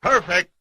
Perfect.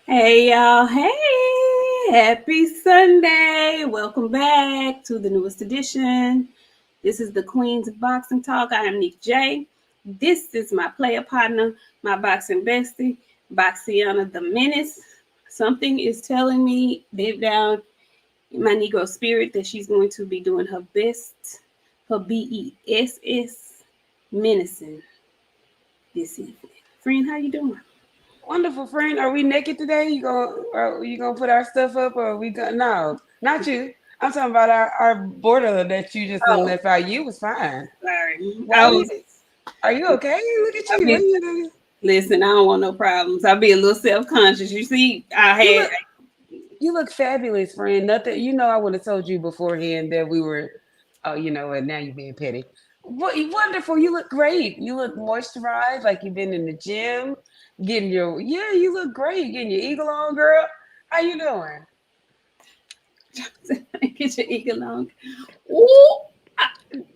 Hey y'all, hey, happy Sunday. Welcome back to the newest edition. This is the Queens of Boxing Talk. I am Nik J. This is my player partner, my boxing bestie, BOXIANA the Menace. Something is telling me deep down in my Negro spirit that she's going to be doing her best, her BESS menacing this evening. Friend, how you doing? Wonderful, friend. Are we naked today? Are you gonna put our stuff up, or are we gonna? No, not you. I'm talking about our border that you just left out. You was fine. Sorry. Are you okay? Look at you. Listen, I don't want no problems. I'll be a little self-conscious. You see, You look fabulous, friend. Nothing. You know, I would have told you beforehand that we were. Oh, you know what? Now you're being petty. Wonderful. You look great. You look moisturized, like you've been in the gym. You look great. Getting your eagle on, girl. How you doing? Get your eagle on. Ooh,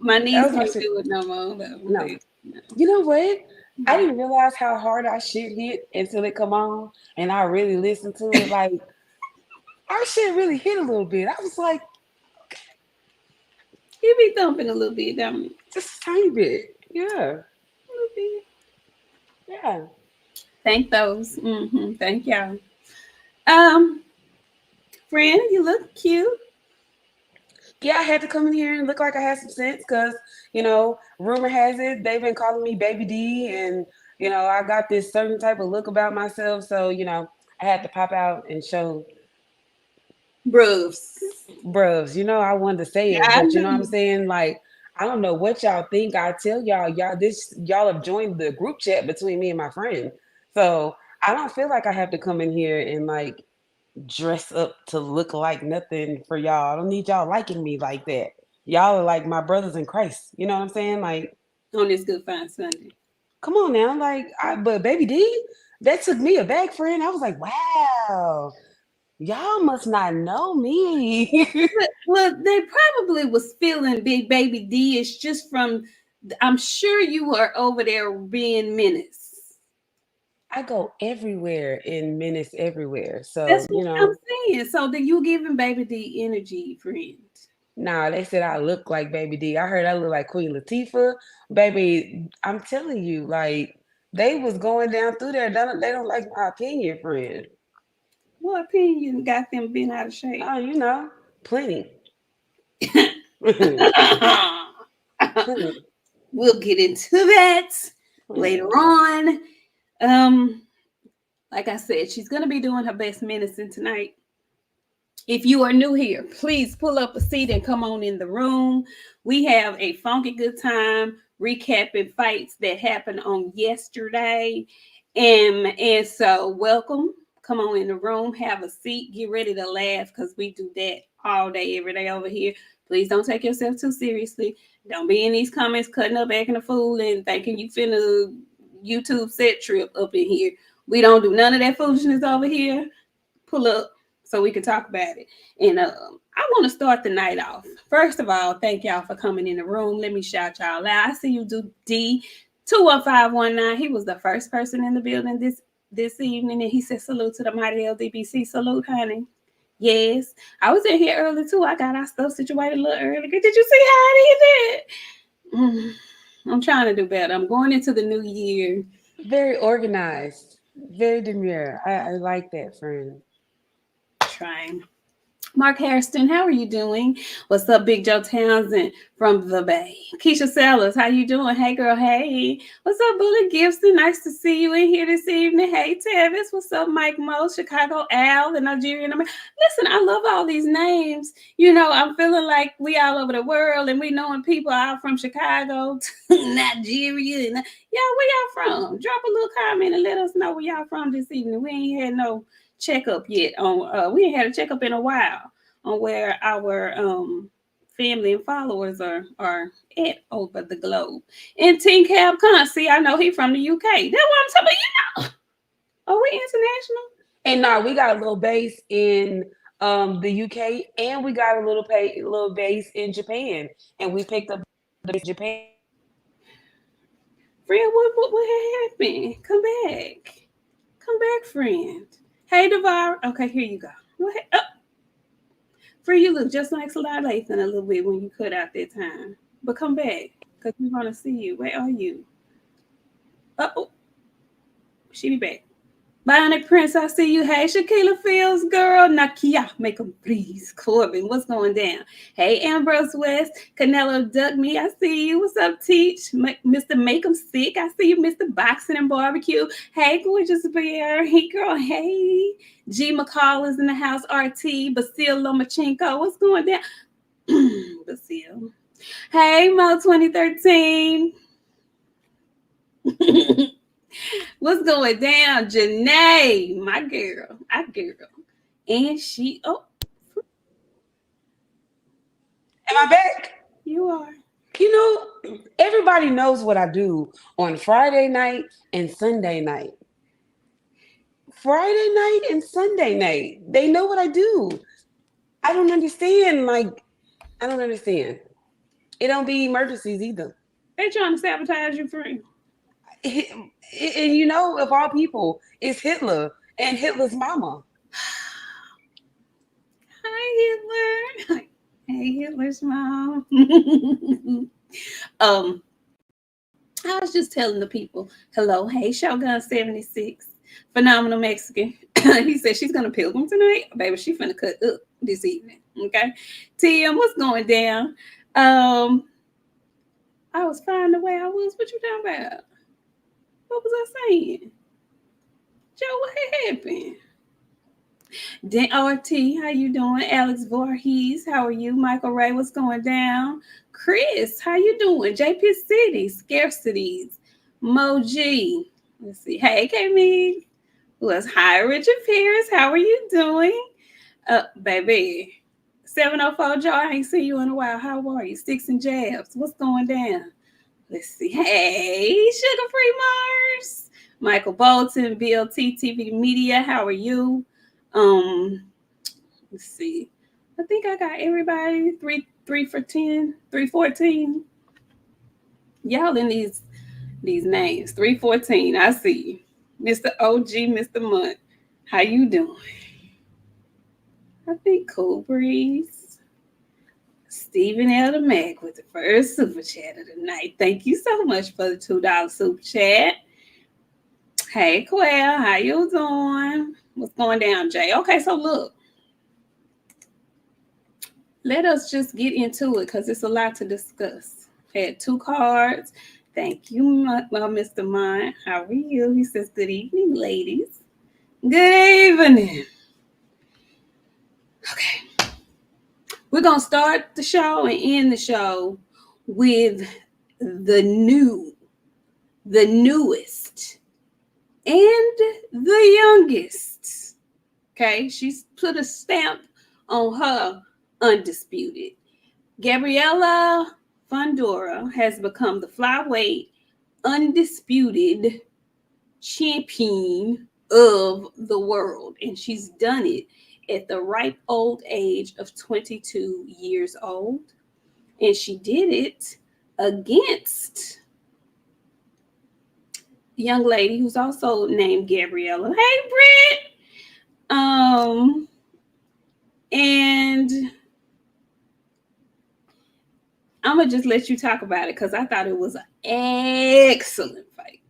my knees can't do it no more. No. You know what? I didn't realize how hard our shit hit until it come on, and I really listened to it. Like our shit really hit a little bit. I was like, you be thumping a little bit, don't you? Just a tiny bit. Yeah. A little bit. Yeah. Thank those. Thank y'all. Friend, you look cute. Yeah, I had to come in here and look like I had some sense because, rumor has it they've been calling me Baby D, and, I got this certain type of look about myself. So, I had to pop out and show Bruvs. I wanted to say it, but you know what I'm saying? Like, I don't know what y'all think. I tell y'all have joined the group chat between me and my friend. So I don't feel like I have to come in here and like dress up to look like nothing for y'all. I don't need y'all liking me like that. Y'all are like my brothers in Christ. You know what I'm saying? Like on this Good Fine Sunday. Come on now. But Baby D, that took me aback, friend. I was like, wow. Y'all must not know me. well, they probably was feeling Big Baby D. It's just from, I'm sure you were over there being Menace. I go everywhere in Menace everywhere. So, that's what I'm saying. So that you giving Baby D energy, friend. Nah, they said I look like Baby D. I heard I look like Queen Latifah. Baby, I'm telling you, like, they was going down through there. They don't like my opinion, friend. What opinion got them being out of shape? Oh, plenty. Plenty. We'll get into that later on. Like I said, she's going to be doing her best menacing tonight. If you are new here, please pull up a seat and come on in the room. We have a funky good time recapping fights that happened on yesterday. And so welcome. Come on in the room, have a seat, get ready to laugh because we do that all day, every day over here. Please don't take yourself too seriously. Don't be in these comments cutting up, acting a fool, and thinking you finna YouTube set trip up in here. We don't do none of that foolishness over here. Pull up so we can talk about it. And I want to start the night off. First of all, thank y'all for coming in the room. Let me shout y'all out. I see you do D21519. He was the first person in the building this evening, and he said salute to the mighty LDBC. Salute, honey. Yes, I was in here early too. I got our stuff situated a little early. Did you see how I did it? I'm trying to do better. I'm going into the new year. Very organized, very demure. I like that, friend. Trying. Mark Harrison, how are you doing? What's up, Big Joe Townsend from the Bay? Keisha Sellers, how you doing? Hey, girl, hey. What's up, Bullet Gibson? Nice to see you in here this evening. Hey, Tavis. What's up, Mike Mo? Chicago Al, the Nigerian. Listen, I love all these names. You know, I'm feeling like we all over the world and we knowing people out from Chicago to Nigeria. Yeah, where y'all from? Drop a little comment and let us know where y'all from this evening. We ain't had no checkup yet on we ain't had a checkup in a while on where our family and followers are at over the globe. And Team Cab Con, see, I know he from the UK. That's what I'm talking about. You know, are we international? And now we got a little base in the UK, and we got a little base in Japan, and we picked up the base in Japan. Friend, what happened? Come back, friend. Hey, Devar. Okay, here you go. Oh, Free, you look just like Sly Lathan a little bit when you cut out that time. But come back, because we want to see you. Where are you? Oh, she be back. Bionic Prince, I see you. Hey, Shaquilla Fields, girl. Nakia, make them please. Corbin, what's going down? Hey, Ambrose West. Canelo Duck Me, I see you. What's up, Teach? Mr. Make 'em Sick, I see you. Mr. Boxing and Barbecue. Hey, gorgeous bear. Hey, girl. Hey. G. McCall is in the house. RT. Basil Lomachenko, what's going down? Basil. Hey, Mo 2013. What's going down, Janae? My girl, and she. Oh, Am I back? you are. You know, everybody knows what I do on Friday night and Sunday night. Friday night and Sunday night. They know what I do. I don't understand. Like, I don't understand. It don't be emergencies either. They trying to sabotage you, friend. And you know, of all people, it's Hitler and Hitler's mama. Hi, Hitler. Hey, Hitler's mom. I was just telling the people, hello, hey, Shogun 76, phenomenal Mexican. He said she's gonna pilgrim tonight. Baby, she finna cut up this evening. Okay. Tim, what's going down? I was fine the way I was. What you talking about? What was I saying? Joe, what happened? Dan RT, how you doing? Alex Voorhees, how are you? Michael Ray, what's going down? Chris, how you doing? JP City, Scarcities, Moji. Let's see. Hey, K-Me. Who else? Hi, Richard Pierce. How are you doing? Baby. 704 Joe, I ain't seen you in a while. How are you? Sticks and Jabs. What's going down? Let's see. Hey, Sugar Free Mars. Michael Bolton, BLT TV Media. How are you? Let's see. I think I got everybody. Three for 10, 314. Y'all in these names. 314. I see you. Mr. OG, Mr. Munt. How you doing? I think Cool Breeze. Stephen Elder Mack with the first super chat of the night. Thank you so much for the $2 super chat. Hey, Quell, how you doing? What's going down, Jay? Okay, so look. Let us just get into it because it's a lot to discuss. Had 2 cards. Thank you, Mr. Mine. How are you? He says, good evening, ladies. Good evening. Okay. We're going to start the show and end the show with the newest, and the youngest. Okay. She's put a stamp on her Undisputed. Gabriela Fundora has become the flyweight undisputed champion of the world, and she's done it at the ripe old age of 22 years old. And she did it against a young lady who's also named Gabriela. Hey, Britt. And I'm going to just let you talk about it because I thought it was an excellent fight.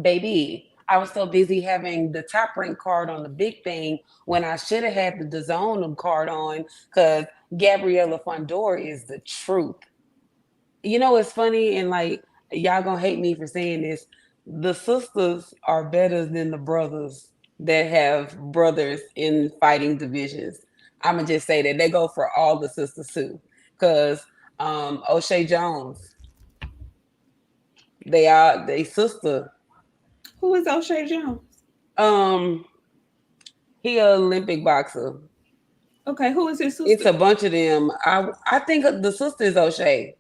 Baby, I was so busy having the Top Rank card on the big thing when I should have had the DAZN card on, because Gabriela Fundora is the truth. You know, it's funny, and like, y'all gonna hate me for saying this. The sisters are better than the brothers that have brothers in fighting divisions. I'm gonna just say that they go for all the sisters too, because O'Shea Jones, they sister. Who is O'Shea Jones? Um, he a Olympic boxer. Okay, who is his sister? It's a bunch of them. I think the sister is O'Shea.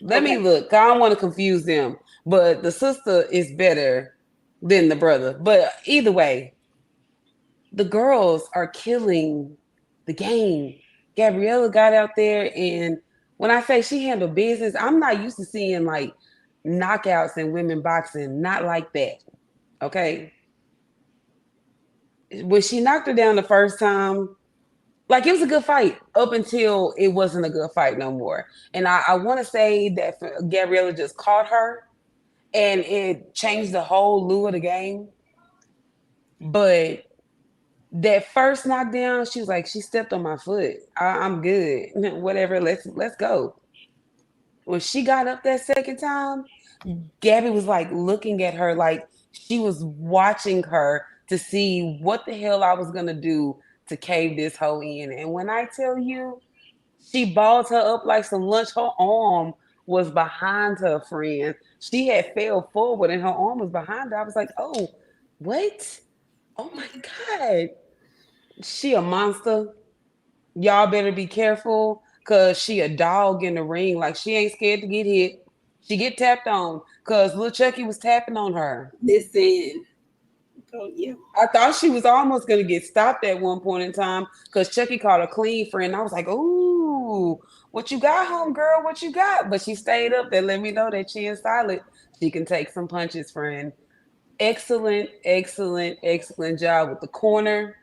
Let me look. I don't want to confuse them, but the sister is better than the brother. But either way, the girls are killing the game. Gabriella got out there, and when I say she handled business, I'm not used to seeing like knockouts in women boxing. Not like that. Okay. When she knocked her down the first time, like, it was a good fight up until it wasn't a good fight no more. And I want to say that Gabriella just caught her and it changed the whole lure of the game. But that first knockdown, she was like, she stepped on my foot. I'm good. Whatever. Let's go. When she got up that second time, Gabby was like looking at her like she was watching her to see what the hell I was gonna do to cave this hoe in. And when I tell you, she balled her up like some lunch. Her arm was behind her, friend. She had fell forward and her arm was behind her. I was like, oh, what? Oh my God. She a monster. Y'all better be careful because she a dog in the ring. Like, she ain't scared to get hit. She get tapped on because Lil Chucky was tapping on her. Listen. Oh, yeah. I thought she was almost going to get stopped at one point in time because Chucky caught a clean friend. I was like, ooh, what you got, homegirl? What you got? But she stayed up there. Let me know that she is solid. She can take some punches, friend. Excellent, excellent, excellent job with the corner.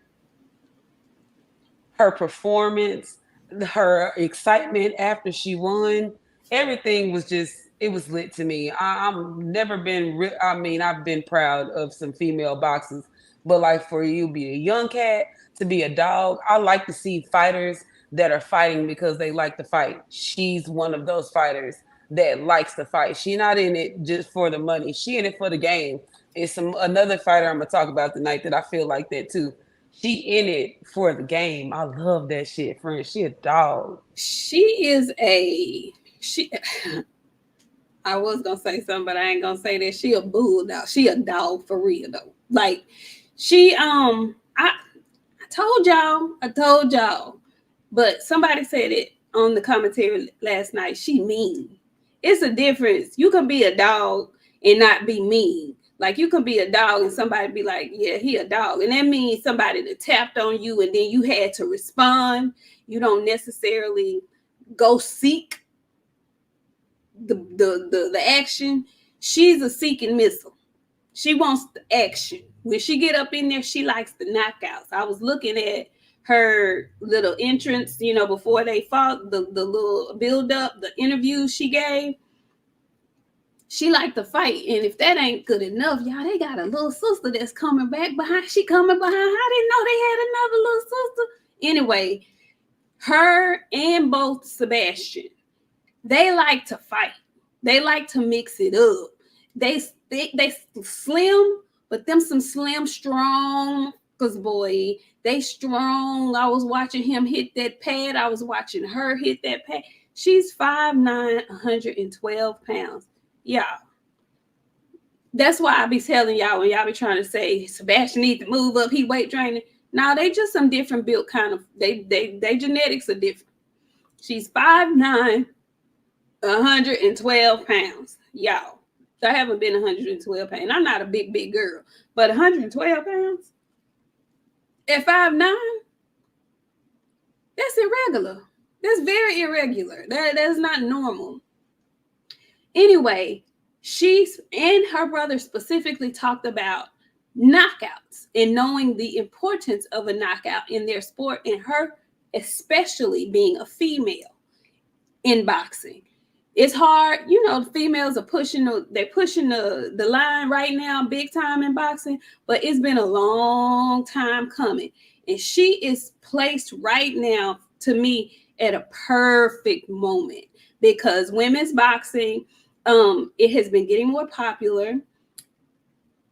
Her performance, her excitement after she won, everything was just, it was lit to me. I'm never been, I mean, I've been proud of some female boxers, but like for you be a young cat to be a dog, I like to see fighters that are fighting because they like to fight. She's one of those fighters that likes to fight. She's not in it just for the money. She in it for the game. It's another fighter I'm gonna talk about tonight that I feel like that too. She in it for the game. I love that shit, friend. She a dog. She is she. I was gonna say something, but I ain't gonna say that. She a bulldog. She a dog for real though. Like, she I told y'all. But somebody said it on the commentary last night. She mean. It's a difference. You can be a dog and not be mean. Like, you can be a dog and somebody be like, yeah, he a dog. And that means somebody that tapped on you and then you had to respond. You don't necessarily go seek the action. She's a seeking missile. She wants the action. When she get up in there, she likes the knockouts. I was looking at her little entrance, before they fought, the little build up, the interviews she gave. She liked to fight. And if that ain't good enough, y'all, they got a little sister that's coming back behind. She coming behind. I didn't know they had another little sister. Anyway, her and both Sebastian, they like to fight. They like to mix it up. They slim, but them some slim, strong, because boy, they strong. I was watching him hit that pad. I was watching her hit that pad. She's 5'9", 112 pounds. Yeah. That's why I be telling y'all when y'all be trying to say Sebastian needs to move up, he weight training. Now they just some different built kind of, they genetics are different. She's 5'9", 112 pounds. Y'all. I haven't been 112 pounds. I'm not a big girl, but 112 pounds at 5'9", that's irregular. That's very irregular. That's not normal. Anyway, she and her brother specifically talked about knockouts and knowing the importance of a knockout in their sport, and her especially being a female in boxing. It's hard, the females are pushing the line right now big time in boxing, but it's been a long time coming. And she is placed right now to me at a perfect moment, because women's boxing, it has been getting more popular.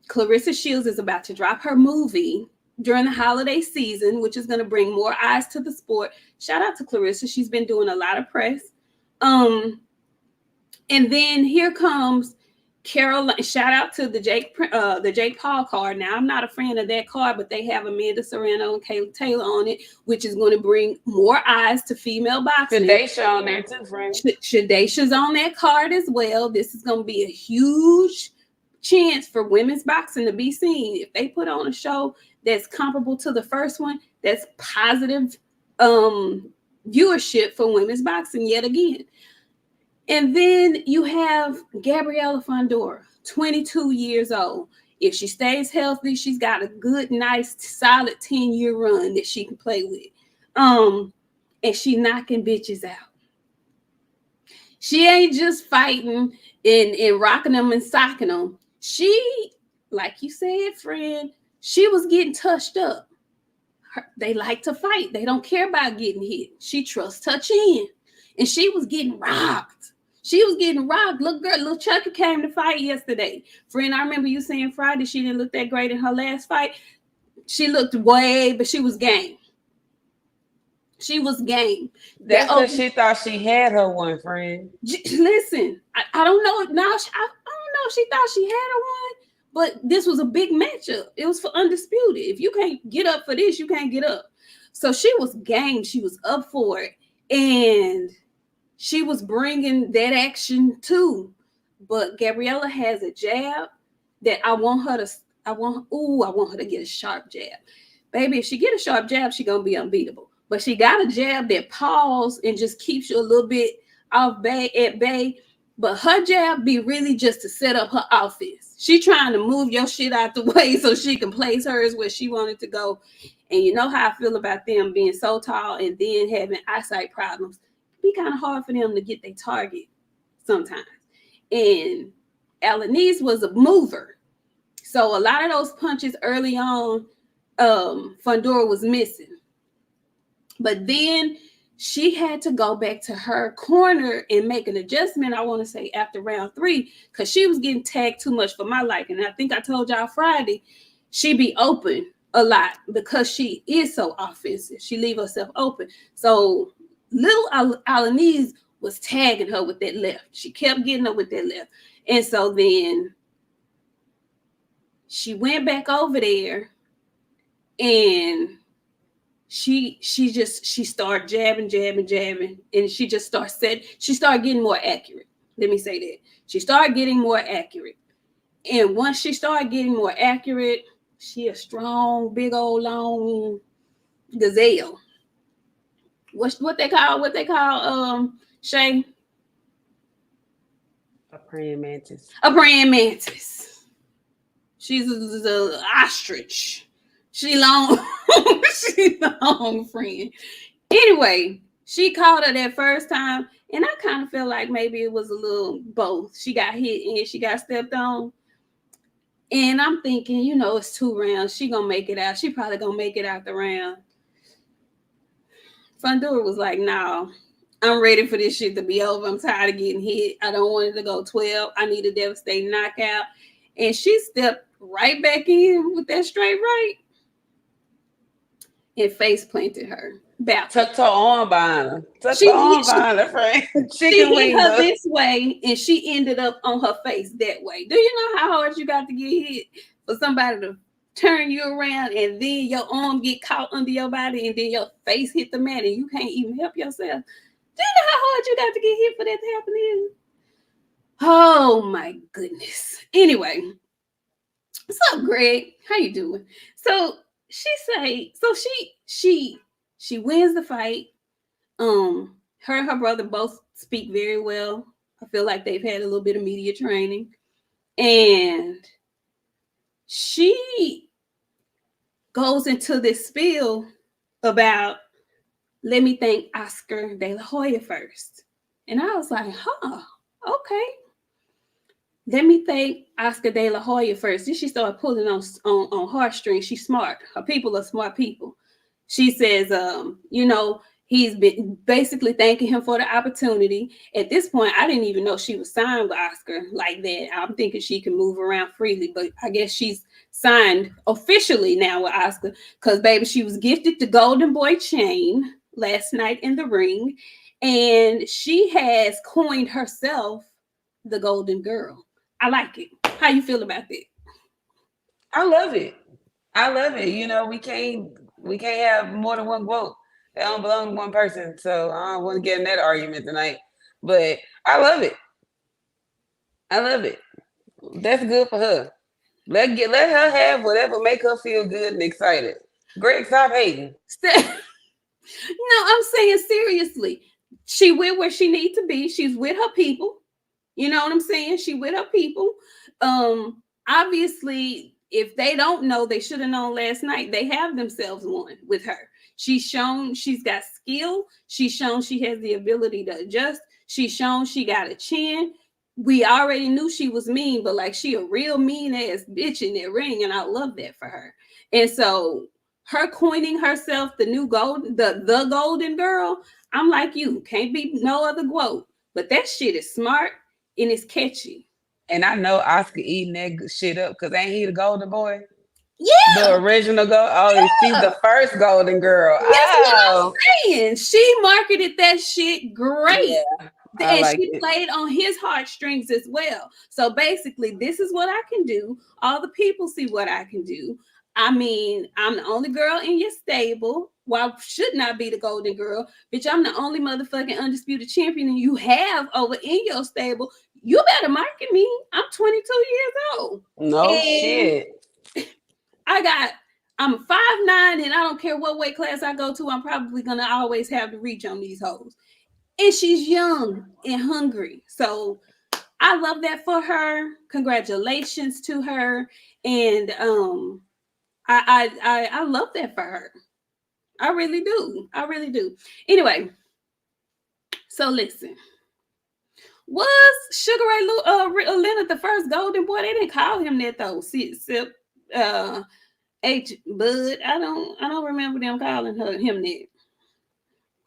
Clarissa Shields is about to drop her movie during the holiday season, which is going to bring more eyes to the sport. Shout out to Clarissa. She's been doing a lot of press. And then here comes Caroline. Shout out to the Jake Paul card. Now, I'm not a fan of that card, but they have Amanda Serrano and Kayla Taylor on it, which is going to bring more eyes to female boxing. Shadaysha on there too, friend. Shadaysha's on that card as well. This is going to be a huge chance for women's boxing to be seen. If they put on a show that's comparable to the first one, that's positive viewership for women's boxing yet again. And then you have Gabriela Fundora, 22 years old. If she stays healthy, she's got a good, nice, solid 10-year run that she can play with. And she's knocking bitches out. She ain't just fighting and rocking them and socking them. She, like you said, friend, she was getting touched up. They like to fight. They don't care about getting hit. She trusts her chin. And she was getting rocked. She was getting rocked. Look, girl, little Chucky came to fight yesterday. Friend, I remember you saying Friday she didn't look that great in her last fight. She looked but she was game. She was game. That's because she thought she had her one, friend. Listen, I don't know. Now, I don't know if she thought she had her one, but this was a big matchup. It was for Undisputed. If you can't get up for this, you can't get up. So she was game. She was up for it. And she was bringing that action too. But Gabriela has a jab that I want her to get a sharp jab. Baby, if she get a sharp jab, she's going to be unbeatable. But she got a jab that pauses and just keeps you a little bit at bay. But her jab be really just to set up her offense. She trying to move your shit out the way so she can place hers where she wanted to go. And you know how I feel about them being so tall and then having eyesight problems. It be kind of hard for them to get their target sometimes. And Alanis was a mover. So a lot of those punches early on, Fundora was missing. But then she had to go back to her corner and make an adjustment, I want to say, after round 3, because she was getting tagged too much for my liking. And I think I told y'all Friday, she be open a lot because she is so offensive. She leave herself open. So little Alanis was tagging her with that left. She kept getting her with that left. And so then she went back over there and she started jabbing, and she just she started getting more accurate. Let me say that. She started getting more accurate. And once she started getting more accurate, she a strong, big old long gazelle. What they call Shay? A praying mantis. A praying mantis. She's a ostrich. She long, friend. Anyway, she caught her that first time, and I kind of feel like maybe it was a little both. She got hit and she got stepped on. And I'm thinking, it's 2 rounds. She gonna make it out. She probably gonna make it out the round. Fundora was like, no, I'm ready for this shit to be over. I'm tired of getting hit. I don't want it to go 12. I need a devastating knockout. And she stepped right back in with that straight right. And face planted her. Tucked her arm behind her. Friend. She hit her this way, and she ended up on her face that way. Do you know how hard you got to get hit for somebody to turn you around, and then your arm get caught under your body, and then your face hit the mat, and you can't even help yourself? Do you know how hard you got to get hit for that to happen to you? Oh my goodness. Anyway, what's up, Greg? How you doing? So she wins the fight. Her and her brother both speak very well. I feel like they've had a little bit of media training. And she goes into this spiel about, let me thank Oscar De La Hoya first. And I was like, huh, okay. Let me thank Oscar De La Hoya first. Then she started pulling on heartstrings. She's smart. Her people are smart people. She says, he's been basically thanking him for the opportunity. At this point, I didn't even know she was signed with Oscar like that. I'm thinking she can move around freely, but I guess she's signed officially now with Oscar because, baby, she was gifted the Golden Boy chain last night in the ring, and she has coined herself the Golden Girl. I like it. How you feel about that? I love it. I love it. You know, we can't have more than one vote. They don't belong to one person. So I don't want to get in that argument tonight. But I love it. I love it. That's good for her. Let her have whatever make her feel good and excited. Greg, stop hating. No, I'm saying seriously. She with where she needs to be. She's with her people. You know what I'm saying? She with her people. Obviously, if they don't know, they should have known last night. They have themselves one with her. She's shown she's got skill. She's shown she has the ability to adjust. She's shown she got a chin. We already knew she was mean, but like she a real mean ass bitch in that ring, and I love that for her. And so her coining herself the new the Golden Girl, I'm like you, can't be no other quote. But that shit is smart and it's catchy. And I know Oscar eating that shit up because ain't he the Golden Boy? Yeah. The original gold. Oh, yeah. She's the first Golden Girl. That's what I'm saying. She marketed that shit great. Yeah, and she played on his heartstrings as well. So basically, this is what I can do. All the people see what I can do. I mean, I'm the only girl in your stable. Well, I should not be the Golden Girl. Bitch, I'm the only motherfucking undisputed champion you have over in your stable. You better market me. I'm 22 years old. No shit. I'm 5'9", and I don't care what weight class I go to, I'm probably gonna always have the reach on these hoes. And she's young and hungry. So I love that for her. Congratulations to her. And I love that for her. I really do. I really do. Anyway, so listen. Was Sugar Ray Leonard the first Golden Boy? They didn't call him that though. H Bud. I don't remember them calling him that.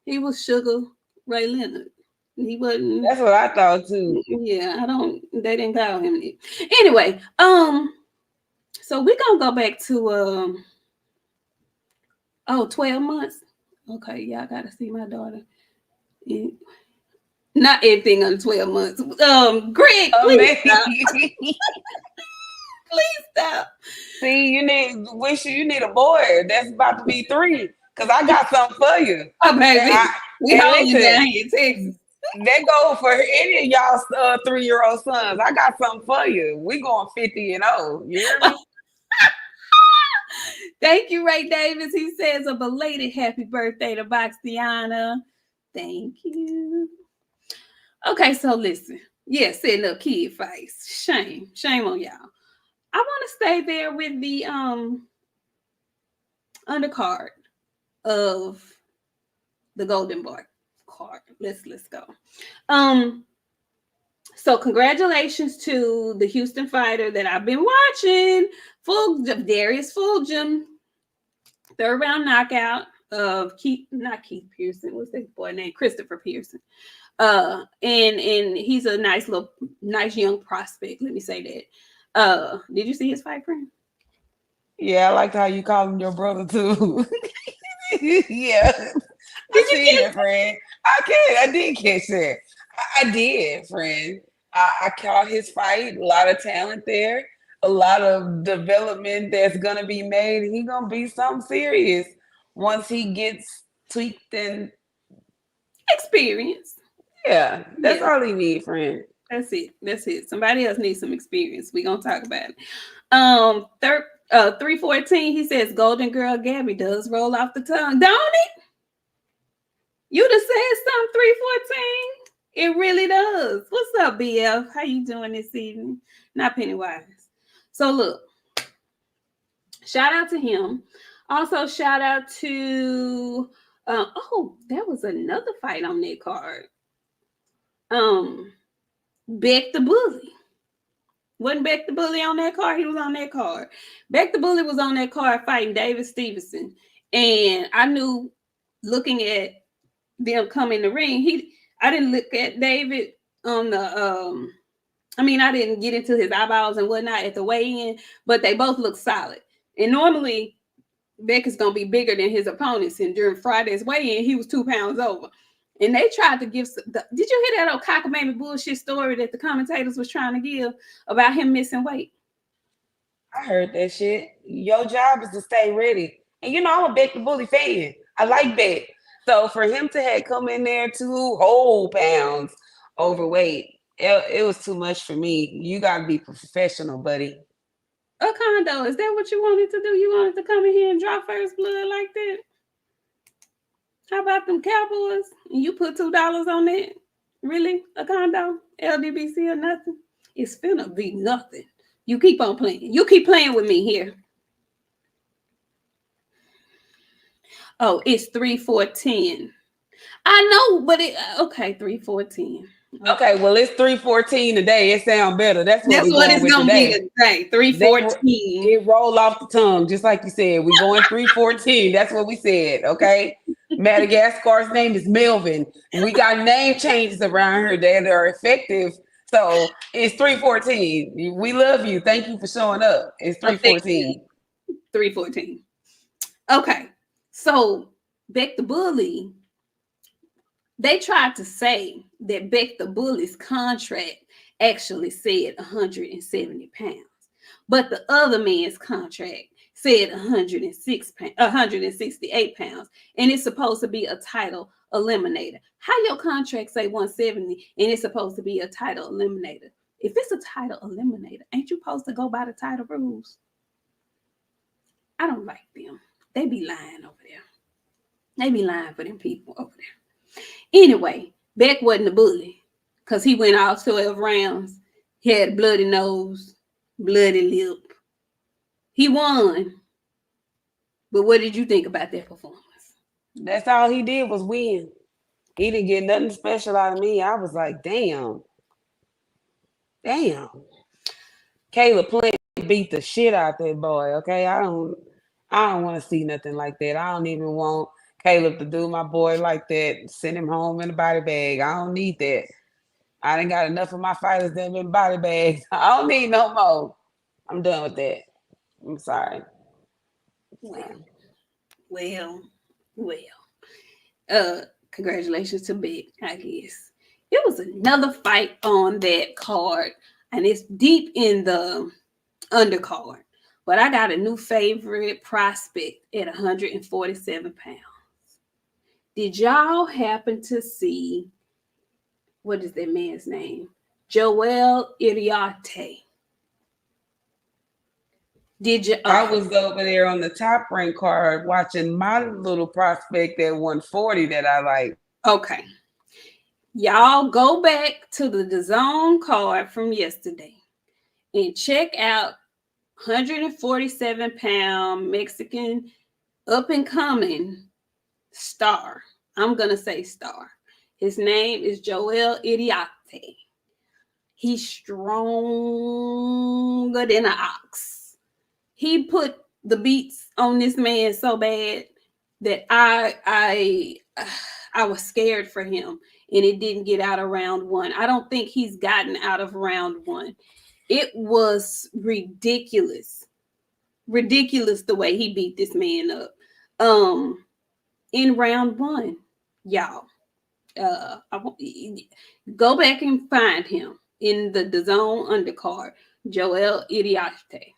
He was Sugar Ray Leonard. He wasn't. That's what I thought too. Yeah, they didn't call him that. Anyway, so we're gonna go back to 12 months. Okay, y'all gotta see my daughter. Not everything under 12 months. Greg, please stop. Please stop. See, you need a boy that's about to be 3. Cause I got something for you. Oh, baby. We hold you down here in Texas. That go for any of y'all 3-year-old sons. I got something for you. We going 50 and 0. You hear me? Thank you, Ray Davis. He says a belated happy birthday to BOXIANA. Thank you. Okay, so listen. Yeah, setting up kid fights. Shame on y'all. I want to stay there with the undercard of the Golden Boy card. Let's go. So congratulations to the Houston fighter that I've been watching, Darius Fulgham, 3rd round knockout of not Keith Pearson. What's that boy name? Christopher Pearson. And he's a nice young prospect. Let me say that. Did you see his fight, friend? Yeah, I liked how you call him your brother too. Yeah. Did you see it, friend? I did catch that. I did, friend. I caught his fight. A lot of talent there. A lot of development that's gonna be made. He gonna be something serious once he gets tweaked and experience. Yeah, that's all he needs, friend. That's it. Somebody else needs some experience. We're gonna talk about it. 314, he says Golden Girl Gabby does roll off the tongue, don't it? You just said something, 314. It really does. What's up, BF? How you doing this evening? Not Pennywise. So look, Shout out to him. Also, shout out to there was another fight on that card. Beck the Bully. Wasn't Beck the Bully on that card? He was on that card. Beck the Bully was on that card fighting David Stevenson. And I knew looking at them come in the ring, I didn't look at David on the I didn't get into his eyeballs and whatnot at the weigh-in, but they both look solid. And normally Beck is gonna be bigger than his opponents. And during Friday's weigh-in, he was 2 pounds over. And they tried to give. Did you hear that old cockamamie bullshit story that the commentators was trying to give about him missing weight? I heard that shit. Your job is to stay ready. And I'm a Beck the Bully fan. I like Beck. So for him to have come in there 2 whole pounds overweight, it was too much for me. You gotta be professional, buddy. A condo, is that what you wanted to do? You wanted to come in here and draw first blood like that? How about them Cowboys? And you put $2 on it? Really? A condo? LDBC or nothing? It's finna be nothing. You keep on playing. You keep playing with me here. Oh, it's 3-4-10. I know, but okay, 3-4-10. Okay, well, it's 3-14 today. It sounds better. That's what it's gonna be today. 3-14. It roll off the tongue, just like you said. We're going 3-14. That's what we said. Okay. Madagascar's name is Melvin. We got name changes around here that are effective. So it's 3-14. We love you. Thank you for showing up. It's 3-14. 3-14. Okay. So Beck the Bully, they tried to say that Beck the Bully's contract actually said 170 pounds, but the other man's contract said 168 pounds, and it's supposed to be a title eliminator. How your contract say 170 and it's supposed to be a title eliminator? If it's a title eliminator, ain't you supposed to go by the title rules? I don't like them. They be lying over there. They be lying for them people over there. Anyway, Beck wasn't a bully because he went all 12 rounds. He had a bloody nose, bloody lip. He won. But what did you think about that performance? That's all he did was win. He didn't get nothing special out of me. I was like, damn. Caleb Plant beat the shit out that boy, okay? I don't want to see nothing like that. I don't even want Caleb to do my boy like that, send him home in a body bag. I don't need that. I done got enough of my fighters that have been body bags. I don't need no more. I'm done with that. I'm sorry. Well. Congratulations to Beck, I guess. It was another fight on that card, and it's deep in the undercard. But I got a new favorite prospect at 147 pounds. Did y'all happen to see, what is that man's name? Joel Iriarte. Did you? I was over there on the Top Rank card watching my little prospect at 140 that I like. Okay. Y'all go back to the DAZN card from yesterday and check out 147-pound Mexican up and coming star. I'm going to say star. His name is Joel Iriarte. He's stronger than an ox. He put the beats on this man so bad that I was scared for him, and it didn't get out of round one. I don't think he's gotten out of round one. It was ridiculous the way he beat this man up. In round one, y'all, go back and find him in the DAZN undercard, Joel Iriarte.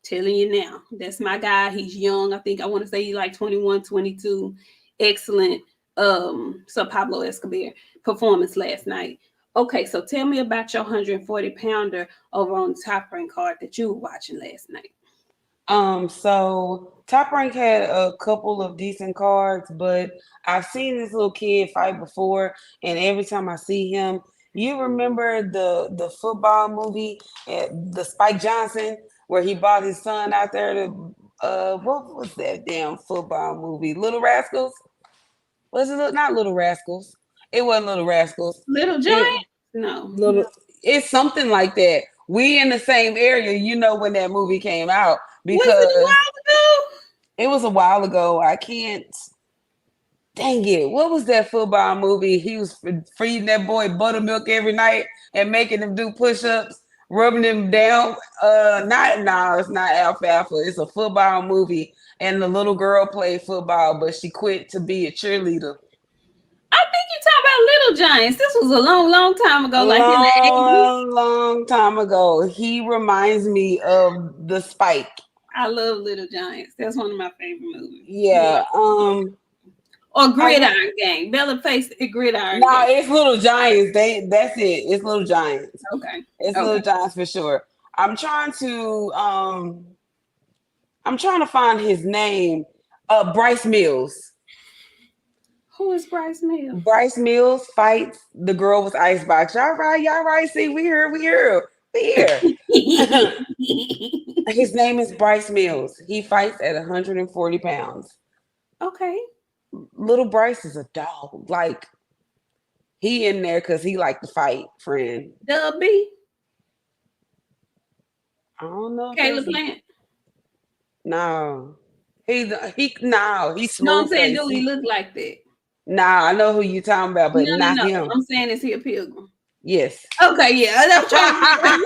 Telling you now, that's my guy. He's young. I want to say he's like 21, 22. Excellent so Pablo Escobar performance last night. Okay, so tell me about your 140-pounder over on the Top Rank card that you were watching last night. So Top Rank had a couple of decent cards, but I've seen this little kid fight before, and every time I see him, you remember the football movie, the Spike Jonze, where he brought his son out there to what was that damn football movie? Little Rascals? Was it not Little Rascals? It wasn't Little Rascals. Little It Giant? No. little it's something like that. We in the same area, when that movie came out Was it a because while ago? it was a while ago. I can't dang it. What was that football movie? He was feeding that boy buttermilk every night and making him do push-ups, rubbing him down. It's not Alfalfa. It's a football movie. And the little girl played football, but she quit to be a cheerleader. I think you talking about Little Giants. This was a long, long time ago, like in the 80s. Long time ago. He reminds me of the Spike. I love Little Giants. That's one of my favorite movies. Yeah. Or Gridiron Gang. Bella faced a Gridiron Gang. It's Little Giants. That's it. It's Little Giants. Okay. It's Little Giants for sure. I'm trying to find his name. Bryce Mills. Who is Bryce Mills? Bryce Mills fights the girl with icebox. Y'all right. See, we here. His name is Bryce Mills. He fights at 140 pounds. Okay. Little Bryce is a dog. Like, he in there because he like to fight, friend. Dubby. I don't know. Caleb Plant. No. He's smooth. No, I'm saying, do he look like that? Nah, I know who you talking about, but not him. I'm saying, is he a pilgrim? Yes. Okay, yeah. I'm trying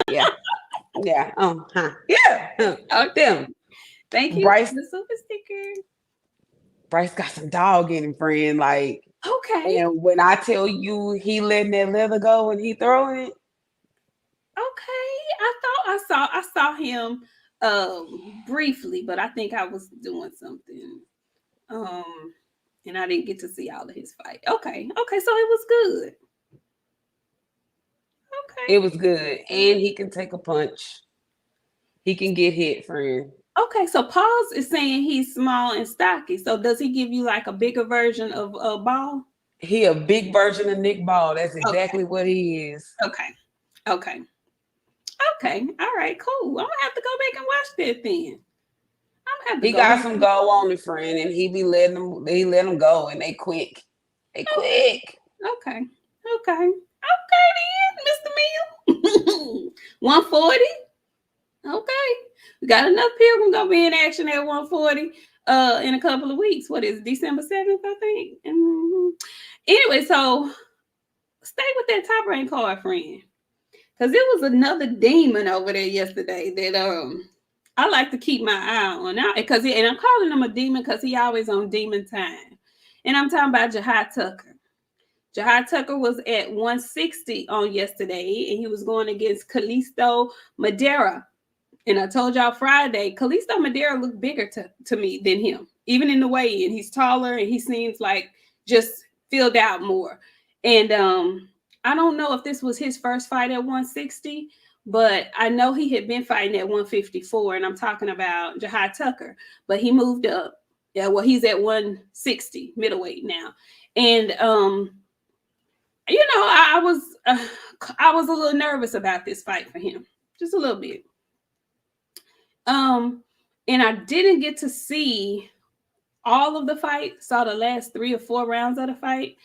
yeah. Yeah. Yeah. Them. Thank you. Bryce, the super sticker. Bryce got some dog in him, friend. Like, okay. And when I tell you he letting that leather go and he throwing it. Okay. I saw him briefly, but I think I was doing something. And I didn't get to see all of his fight. Okay. So it was good. Okay. It was good. And he can take a punch. He can get hit, friend. Okay, so Paul's is saying he's small and stocky. So does he give you like a bigger version of Ball? He a big version of Nick Ball. That's exactly what he is. Okay. All right, cool. I'm gonna have to go back and watch that then. He got some go on it, friend, and he let them go, and they quick. Okay. then, Mr. Mill. 140. Okay. We got enough pilgrim gonna be in action at 140 in a couple of weeks. What is it, December 7th, I think? Mm-hmm. Anyway, so stay with that top rank card, friend. Because it was another demon over there yesterday that I like to keep my eye on. Now, and I'm calling him a demon because he always on demon time. And I'm talking about Jahad Tucker. Jahad Tucker was at 160 on yesterday, and he was going against Kalisto Madeira. And I told y'all Friday, Kalisto Madeira looked bigger to me than him, even in the weigh-in. He's taller, and he seems like just filled out more. And I don't know if this was his first fight at 160, but I know he had been fighting at 154, and I'm talking about Jahad Tucker. But he moved up. Yeah, well, he's at 160 middleweight now. And I was a little nervous about this fight for him, just a little bit. And I didn't get to see all of the fight, saw the last 3 or 4 rounds of the fight.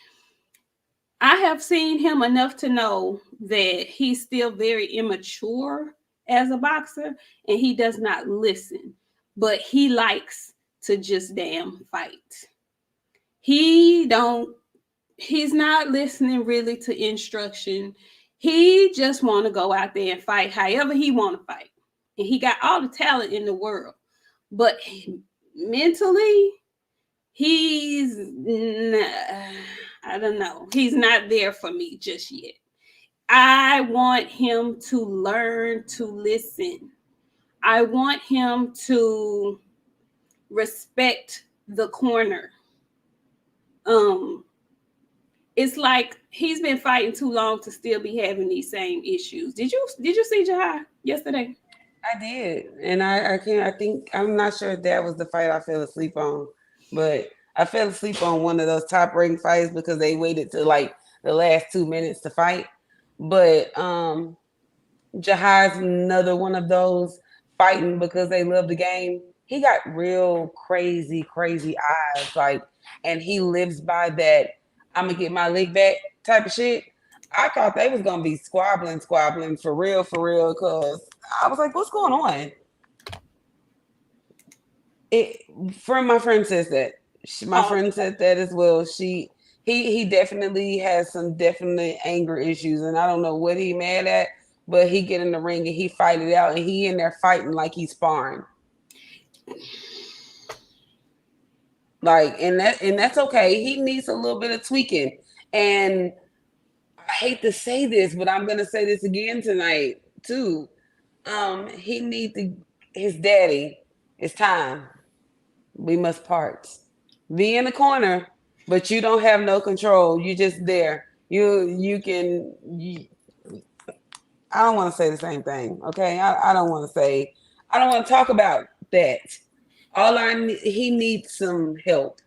I have seen him enough to know that he's still very immature as a boxer, and he does not listen, but he likes to just damn fight. He's not listening really to instruction. He just want to go out there and fight however he want to fight. And he got all the talent in the world. But mentally, I don't know. He's not there for me just yet. I want him to learn to listen. I want him to respect the corner. It's like he's been fighting too long to still be having these same issues. Did you see Jahad yesterday? I did, and I'm not sure if that was the fight I fell asleep on, but I fell asleep on one of those top ranked fights because they waited to like the last 2 minutes to fight. But Jahai's another one of those fighting because they love the game. He got real crazy eyes, like, and he lives by that. I'm gonna get my lick back type of shit. I thought they was gonna be squabbling for real, cause I was like, what's going on? It friend, my friend says that. My Oh, friend said that as well. He definitely has some definite anger issues, and I don't know what he mad at, but he get in the ring and he fight it out, and he in there fighting like he's sparring. Like, and that's okay. He needs a little bit of tweaking, and I hate to say this, but I'm gonna say this again tonight too. He needs to his daddy. It's time. We must part. Be in the corner, but you don't have no control. You just there. You can. I don't want to say the same thing. Okay, I don't want to say. I don't want to talk about that. He needs some help,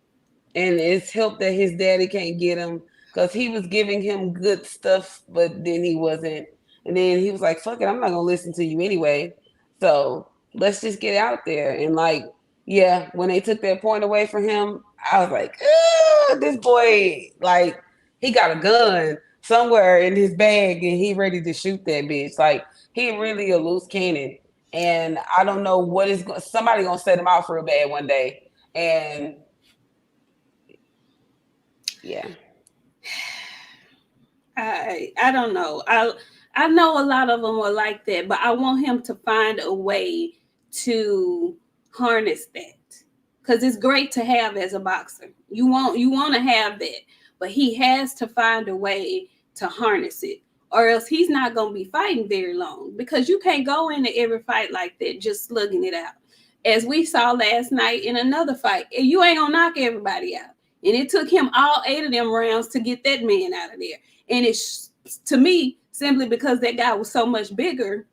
and it's help that his daddy can't get him because he was giving him good stuff, but then he wasn't. And then he was like, "Fuck it, I'm not gonna listen to you anyway." So let's just get out there and like, yeah. When they took that point away from him, I was like, this boy, like, he got a gun somewhere in his bag and he ready to shoot that bitch. Like, he really a loose cannon. And I don't know what is somebody gonna set him out real bad one day. And yeah. I don't know. I know a lot of them are like that, but I want him to find a way to harness that because it's great to have as a boxer. You want to have that, but he has to find a way to harness it, or else he's not going to be fighting very long because you can't go into every fight like that just slugging it out. As we saw last night in another fight, you ain't gonna knock everybody out. And it took him all 8 of them rounds to get that man out of there. And it's to me simply because that guy was so much bigger,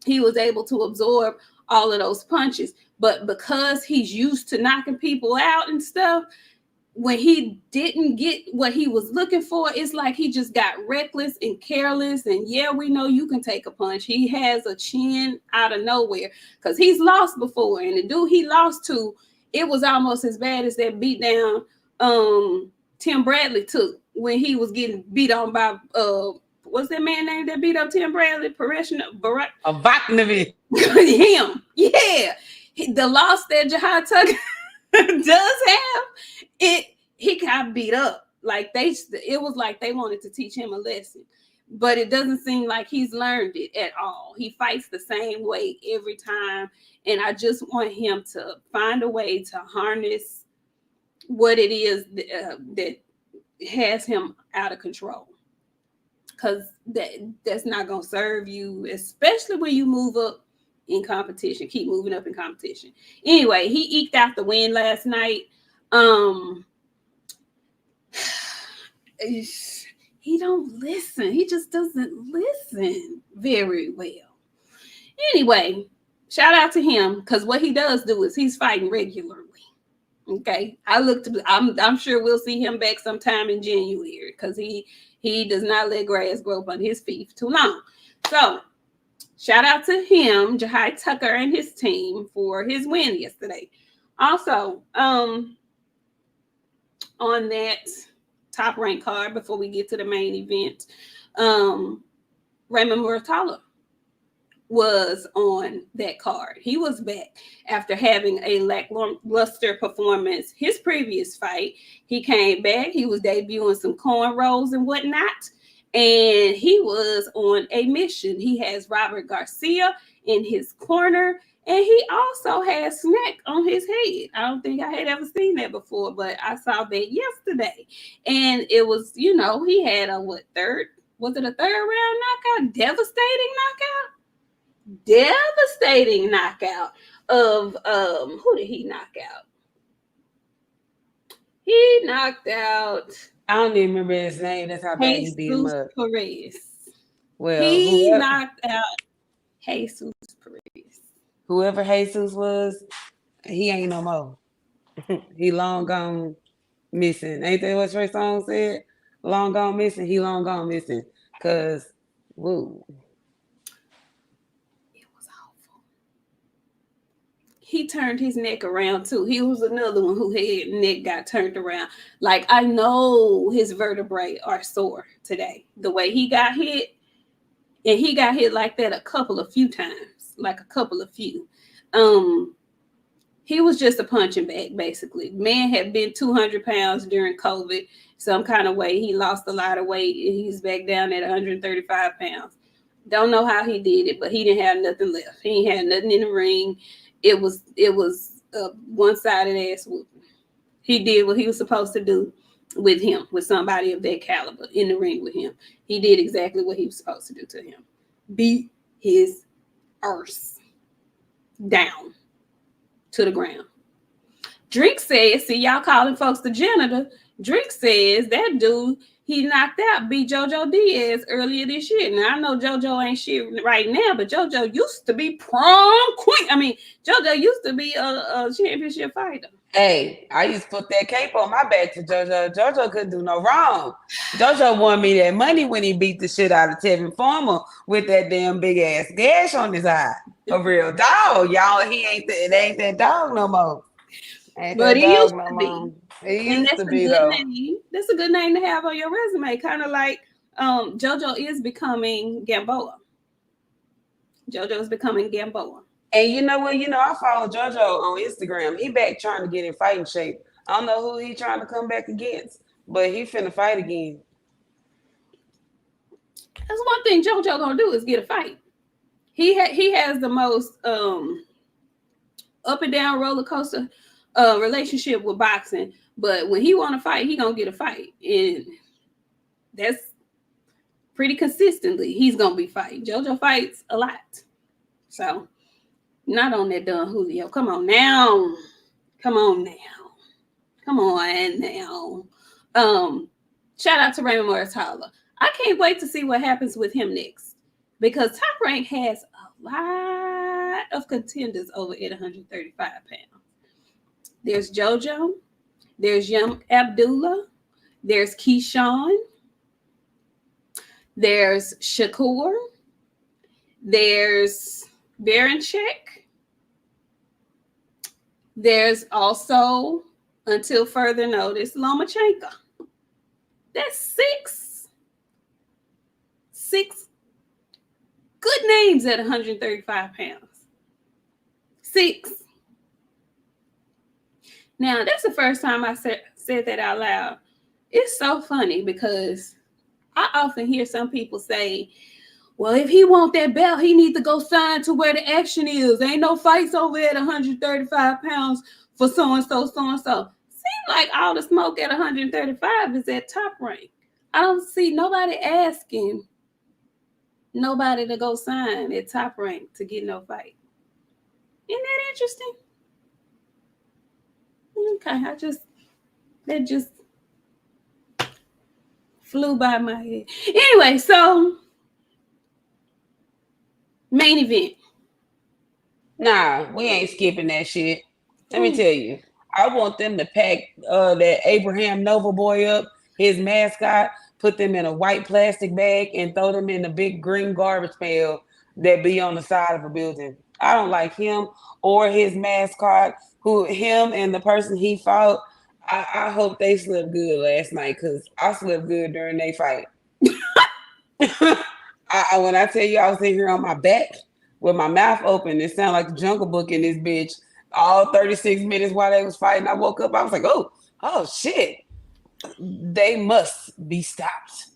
he was able to absorb all of those punches. But because he's used to knocking people out and stuff, when he didn't get what he was looking for, it's like he just got reckless and careless. And yeah, we know you can take a punch. He has a chin out of nowhere because he's lost before. And the dude he lost to, it was almost as bad as that beat down Tim Bradley took when he was getting beat on by what's that man name that beat up Tim Bradley? Avaknovic. Him. Yeah. The loss that Jahai Tucker does have, he got beat up. Like it was like they wanted to teach him a lesson. But it doesn't seem like he's learned it at all. He fights the same way every time. And I just want him to find a way to harness what it is that has him out of control. Because that's not going to serve you, especially when you move up in competition. Keep moving up in competition. Anyway, he eked out the win last night. He don't listen. He just doesn't listen very well. Anyway, shout out to him because what he does do is he's fighting regularly. Okay, I'm sure we'll see him back sometime in January because he does not let grass grow up on his feet for too long. So shout out to him, Jahai Tucker and his team for his win yesterday. Also, on that top rank card before we get to the main event, Raymond Muratalla was on that card. He was back after having a lackluster performance his previous fight. He came back. He was debuting some cornrows and whatnot, and he was on a mission. He has Robert Garcia in his corner, and he also has Snack on his head. I don't think I had ever seen that before, but I saw that yesterday, and it was, he had a third? Was it a third round knockout? Devastating knockout of who did he knock out? He knocked out, I don't even remember his name. That's how bad he beat him up. Perez. Well, he knocked out Jesus Perez. Whoever Jesus was, he ain't no more. He long gone missing. Ain't that what Trey Songz said? Long gone missing. He long gone missing. Cause, woo. he turned his neck around too. He was another one who had neck got turned around. Like, I know his vertebrae are sore today. The way he got hit, and he got hit like that a few times, like a couple of few. He was just a punching bag, basically. Man had been 200 pounds during COVID, some kind of way. He lost a lot of weight, and he's back down at 135 pounds. Don't know how he did it, but he didn't have nothing left. He ain't had nothing in the ring. It was a one-sided ass whooping. He did what he was supposed to do with him, with somebody of that caliber in the ring with him. He did exactly what he was supposed to do to him. Beat his arse down to the ground. Drink says, see, y'all calling folks the janitor. Drink says that dude he knocked out beat JoJo Diaz earlier this year. Now, I know JoJo ain't shit right now, but JoJo used to be prom queen. I mean, JoJo used to be a championship fighter. Hey, I used to put that cape on my back for JoJo. JoJo couldn't do no wrong. JoJo won me that money when he beat the shit out of Tevin Farmer with that damn big ass gash on his eye. A real dog, y'all. It ain't that dog no more. But he used to be. He used to be though. Name. That's a good name to have on your resume. Kind of like JoJo is becoming Gamboa. JoJo is becoming Gamboa. And you know what? I follow JoJo on Instagram. He back trying to get in fighting shape. I don't know who he trying to come back against, but he finna fight again. That's one thing JoJo gonna do is get a fight. He has the most up and down roller coaster relationship with boxing, but when he want to fight, he gonna get a fight, and that's pretty consistently. He's gonna be fighting. JoJo fights a lot, so not on that Don Julio. Come on now. Shout out to Raymond Morris Holler. I can't wait to see what happens with him next, because Top Rank has a lot of contenders over at 135 pounds. There's JoJo, there's Young Abdullah, there's Keyshawn, there's Shakur, there's Baranchek, there's also, until further notice, Lomachenko. That's six good names at 135 pounds. 6. Now, that's the first time I said that out loud. It's so funny because I often hear some people say, well, if he want that belt, he need to go sign to where the action is. Ain't no fights over at 135 pounds for so-and-so, so-and-so. Seems like all the smoke at 135 is at Top Rank. I don't see nobody asking nobody to go sign at Top Rank to get no fight. Isn't that interesting? Okay, that just flew by my head. Anyway, so main event. Nah, we ain't skipping that shit. Let me tell you, I want them to pack that Abraham Nova boy up, his mascot, put them in a white plastic bag, and throw them in the big green garbage pail that be on the side of a building. I don't like him or his mascot, him and the person he fought. I hope they slept good last night, because I slept good during their fight. When I tell you I was in here on my back with my mouth open, it sounded like the Jungle Book in this bitch all 36 minutes while they was fighting. I woke up, I was like, oh shit. They must be stopped.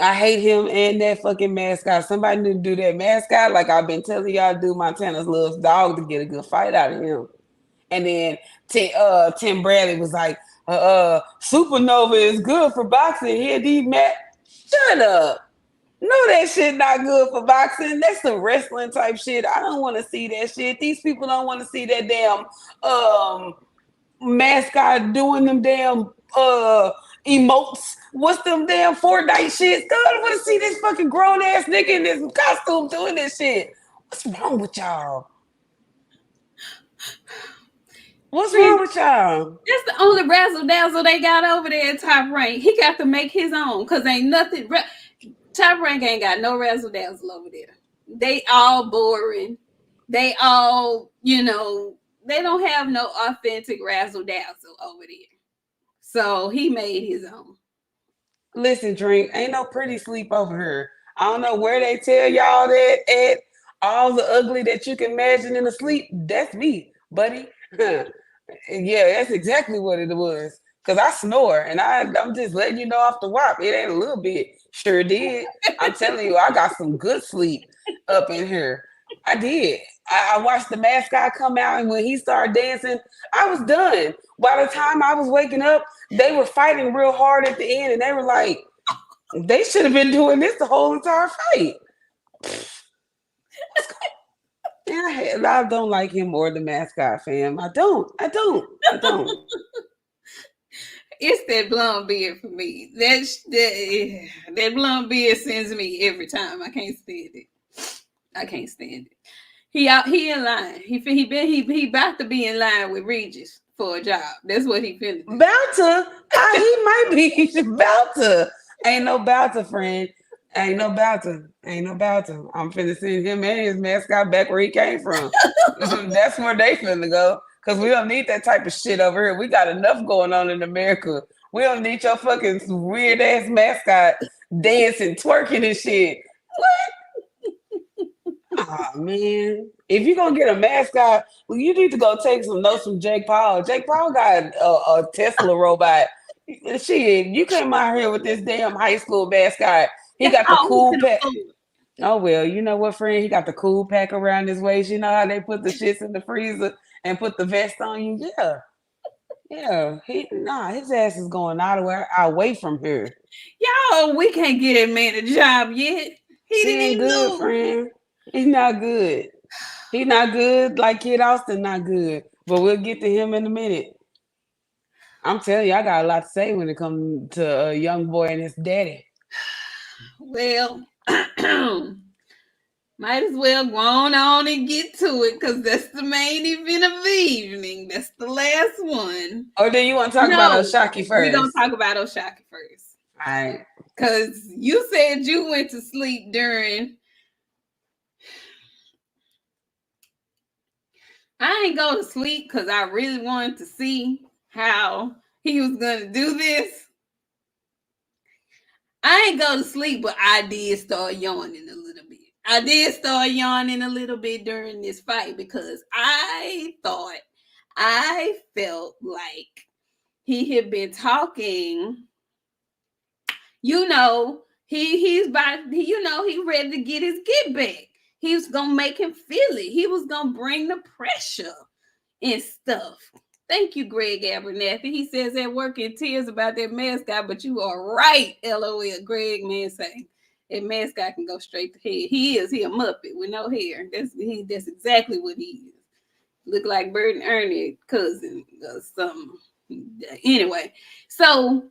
I hate him and that fucking mascot. Somebody need to do that mascot like I've been telling y'all to do Montana's Loves Dog to get a good fight out of him. And then Tim Bradley was like, Supernova is good for boxing. Here, these shut up. No, that shit not good for boxing. That's some wrestling type shit. I don't want to see that shit. These people don't want to see that damn mascot doing them damn emotes. What's them damn Fortnite shit? God, I want to see this fucking grown ass nigga in this costume doing this shit. What's wrong with y'all? What's wrong with y'all? That's the only razzle dazzle they got over there at Top Rank. He got to make his own, because ain't nothing. Top Rank ain't got no razzle dazzle over there. They all boring. they all, they don't have no authentic razzle dazzle over there. So he made his own. Listen, Drink, ain't no pretty sleep over here. I don't know where they tell y'all that at. All the ugly that you can imagine in the sleep, that's me, buddy. Yeah, that's exactly what it was. Cause I snore, and I'm just letting you know off the whop. It ain't a little bit. Sure did. I'm telling you, I got some good sleep up in here. I did. I watched the mascot come out, and when he started dancing, I was done. By the time I was waking up, they were fighting real hard at the end, and they were like, they should have been doing this the whole entire fight. And I don't like him or the mascot, fam. I don't. It's that blonde beard for me. That blonde beard sends me every time. I can't stand it. He in line. He about to be in line with Regis for a job. That's what he feeling. About to. He might be about to. Ain't no about to, friend. Ain't no about to. I'm finna send him and his mascot back where he came from. That's where they finna go. Because we don't need that type of shit over here. We got enough going on in America. We don't need your fucking weird ass mascot dancing, twerking and shit. What? Oh, man. If you're going to get a mascot, well, you need to go take some notes from Jake Paul. Jake Paul got a Tesla robot. Shit, you came out here with this damn high school mascot. He got the cool pack. Oh, well, you know what, friend? He got the cool pack around his waist. You know how they put the shits in the freezer and put the vest on you? Yeah. His ass is going away from here. Y'all, we can't get that man a job yet. He ain't good, friend. He's not good. He's not good like Kid Austin, not good. But we'll get to him in a minute. I'm telling you, I got a lot to say when it comes to a young boy and his daddy. Well, might as well go on and get to it because that's the main event of the evening. That's the last one. Or do you want to talk about O'Shaquie first? We're going to talk about O'Shaquie first. All right. Because you said you went to sleep during. I ain't go to sleep because I really wanted to see how he was going to do this. I ain't go to sleep, but I did start yawning a little bit. I did start yawning a little bit during this fight because I felt like he had been talking. He's ready to get his get back. He was gonna make him feel it. He was gonna bring the pressure and stuff. Thank you, Greg Abernathy. He says at work in tears about that mascot, but you are right, LOL. Greg, man, saying that mascot can go straight to head. He a Muppet with no hair. That's exactly what he is. Look like Bert and Ernie cousin or something. Anyway, so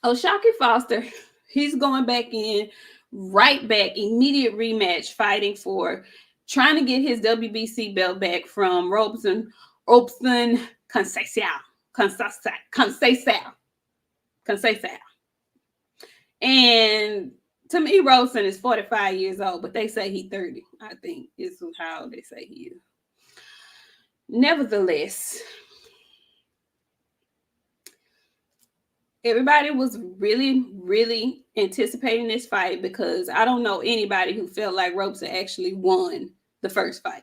O'Shaquie Foster, he's going back in, right back, immediate rematch, fighting for trying to get his WBC belt back from Robson Conceição. And to me, Robson is 45 years old, but they say he's 30, I think, is how they say he is. Nevertheless, everybody was really, really anticipating this fight because I don't know anybody who felt like Robson actually won the first fight.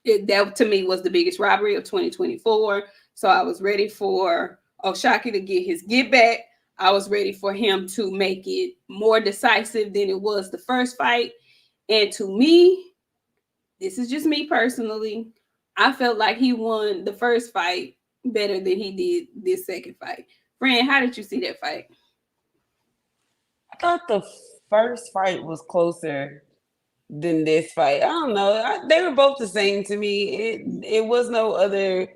That, to me, was the biggest robbery of 2024. So I was ready for O'Shaquie to get his get back. I was ready for him to make it more decisive than it was the first fight. And to me, this is just me personally, I felt like he won the first fight better than he did this second fight. Friend, how did you see that fight? I thought the first fight was closer than this fight. I don't know. They were both the same to me. It was no other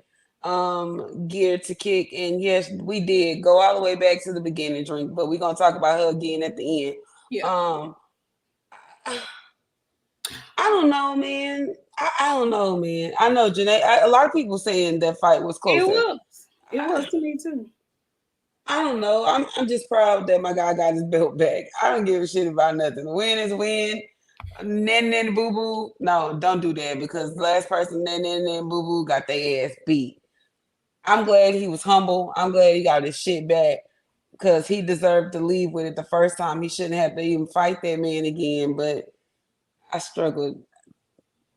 gear to kick. And yes, we did go all the way back to the beginning, Drink, but we're gonna talk about her again at the end. Yeah. I don't know, man. I don't know, man. I know, Janae. A lot of people saying that fight was closer. It was to me too. I don't know. I'm just proud that my guy got his belt back. I don't give a shit about nothing. A win is a win. Nen Boo Boo. No, don't do that because the last person Nen Boo Boo got their ass beat. I'm glad he was humble. I'm glad he got his shit back because he deserved to leave with it the first time. He shouldn't have to even fight that man again. But I struggled.